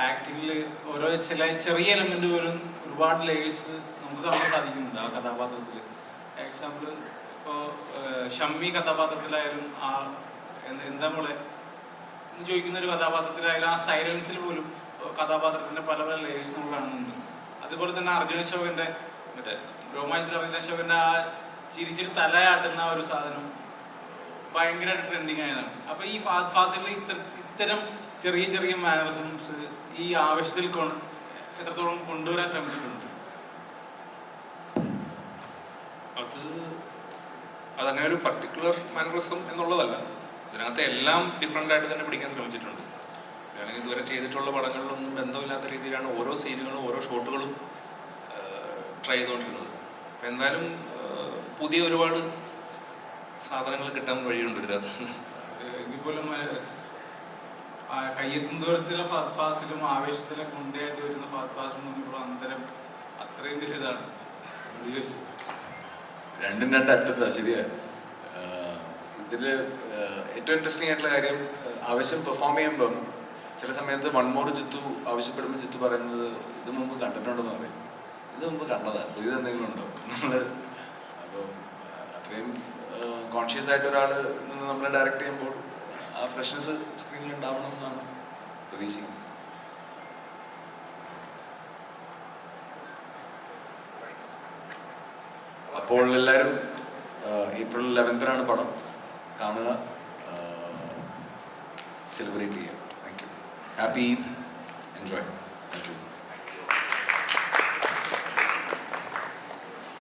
ആക്ടിങ്ങിൽ ഓരോ ചെറിയ എലമെന്റ് പോലും ഒരുപാട് ലേയേഴ്സ് നമുക്ക് കാണാൻ സാധിക്കുന്നുണ്ട് ആ കഥാപാത്രത്തിൽ. എക്സാമ്പിൾ ഇപ്പോൾ ഷമ്മി കഥാപാത്രത്തിലായാലും എന്താ മോളെ ചോദിക്കുന്ന ഒരു കഥാപാത്രത്തിലായാലും ആ സൈലൻസിൽ പോലും കഥാപാത്രത്തിന്റെ പല പല ലേയേഴ്സ് നമ്മൾ കാണുന്നുണ്ട്. അതുപോലെ തന്നെ അർജുന അശോകന്റെ മറ്റേ രോമാഞ്ചത്തിൽ അർജുന അശോകന്റെ ആ ചിരിച്ചിട്ട് തലയാട്ടുന്ന ഒരു സാധനം ഭയങ്കരമായിട്ട് ട്രെൻഡിങ് ആയതാണ്. അപ്പൊ ഈ ഫാസിലിൽ ഇത്തരം ചെറിയ ചെറിയ മാനറിസംസ് ഈ ആവശ്യത്തിൽ എത്രത്തോളം കൊണ്ടുവരാൻ ശ്രമിച്ചിട്ടുണ്ട്? അതങ്ങനെ ഒരു പർട്ടിക്കുലർ മാനറിസം എന്നുള്ളതല്ല, ഇതിനകത്ത് എല്ലാം ഡിഫറെൻ്റ് ആയിട്ട് തന്നെ പിടിക്കാൻ ശ്രമിച്ചിട്ടുണ്ട്. അല്ലെങ്കിൽ ഇതുവരെ ചെയ്തിട്ടുള്ള പടങ്ങളിലൊന്നും ബന്ധമില്ലാത്ത രീതിയിലാണ് ഓരോ സീനുകളും ഓരോ ഷോട്ടുകളും ട്രൈ ചെയ്തുകൊണ്ടിരുന്നത്. അപ്പം എന്തായാലും പുതിയ ഒരുപാട് സാധനങ്ങൾ കിട്ടാൻ വഴിയുണ്ട് ഇതിനകത്ത്. ഇതുപോലും കയ്യെത്തും ദൂരത്തിലെ ഫാസിലും ആവേശത്തിലെ കൊണ്ടേയായിട്ട് വരുന്ന ഫാസിലും തമ്മിലുള്ള അന്തരം അത്രയും വലുതാണ്. രണ്ടും രണ്ടറ്റത്താ, ശരിയാ. ഇതില് ഏറ്റവും ഇൻട്രസ്റ്റിംഗ് ആയിട്ടുള്ള കാര്യം, ആവശ്യം പെർഫോം ചെയ്യുമ്പം ചില സമയത്ത് വൺ മോർ ജിത്തു ആവശ്യപ്പെടുമ്പോൾ ജിത്തു പറയുന്നത് ഇത് മുമ്പ് കണ്ടിട്ടുണ്ടെന്ന് പറയും. ഇത് മുമ്പ് കണ്ടതാ, ഇത് എന്തെങ്കിലും ഉണ്ടോ നമ്മള്. അപ്പം അത്രയും കോൺഷ്യസ് ആയിട്ട് ഒരാൾ നിന്ന് നമ്മളെ ഡയറക്റ്റ് ചെയ്യുമ്പോൾ ആ ഫ്രഷ്നെസ് സ്ക്രീനിൽ ഉണ്ടാവണം എന്നാണ് പ്രതീക്ഷിക്കുന്നത്. അപ്പോൾ എല്ലാവരും ഏപ്രിൽ 11-നാണ് പടം കാണുക, സെലിബ്രേറ്റ് ചെയ്യുക. Thank you. Happy Eid, enjoy.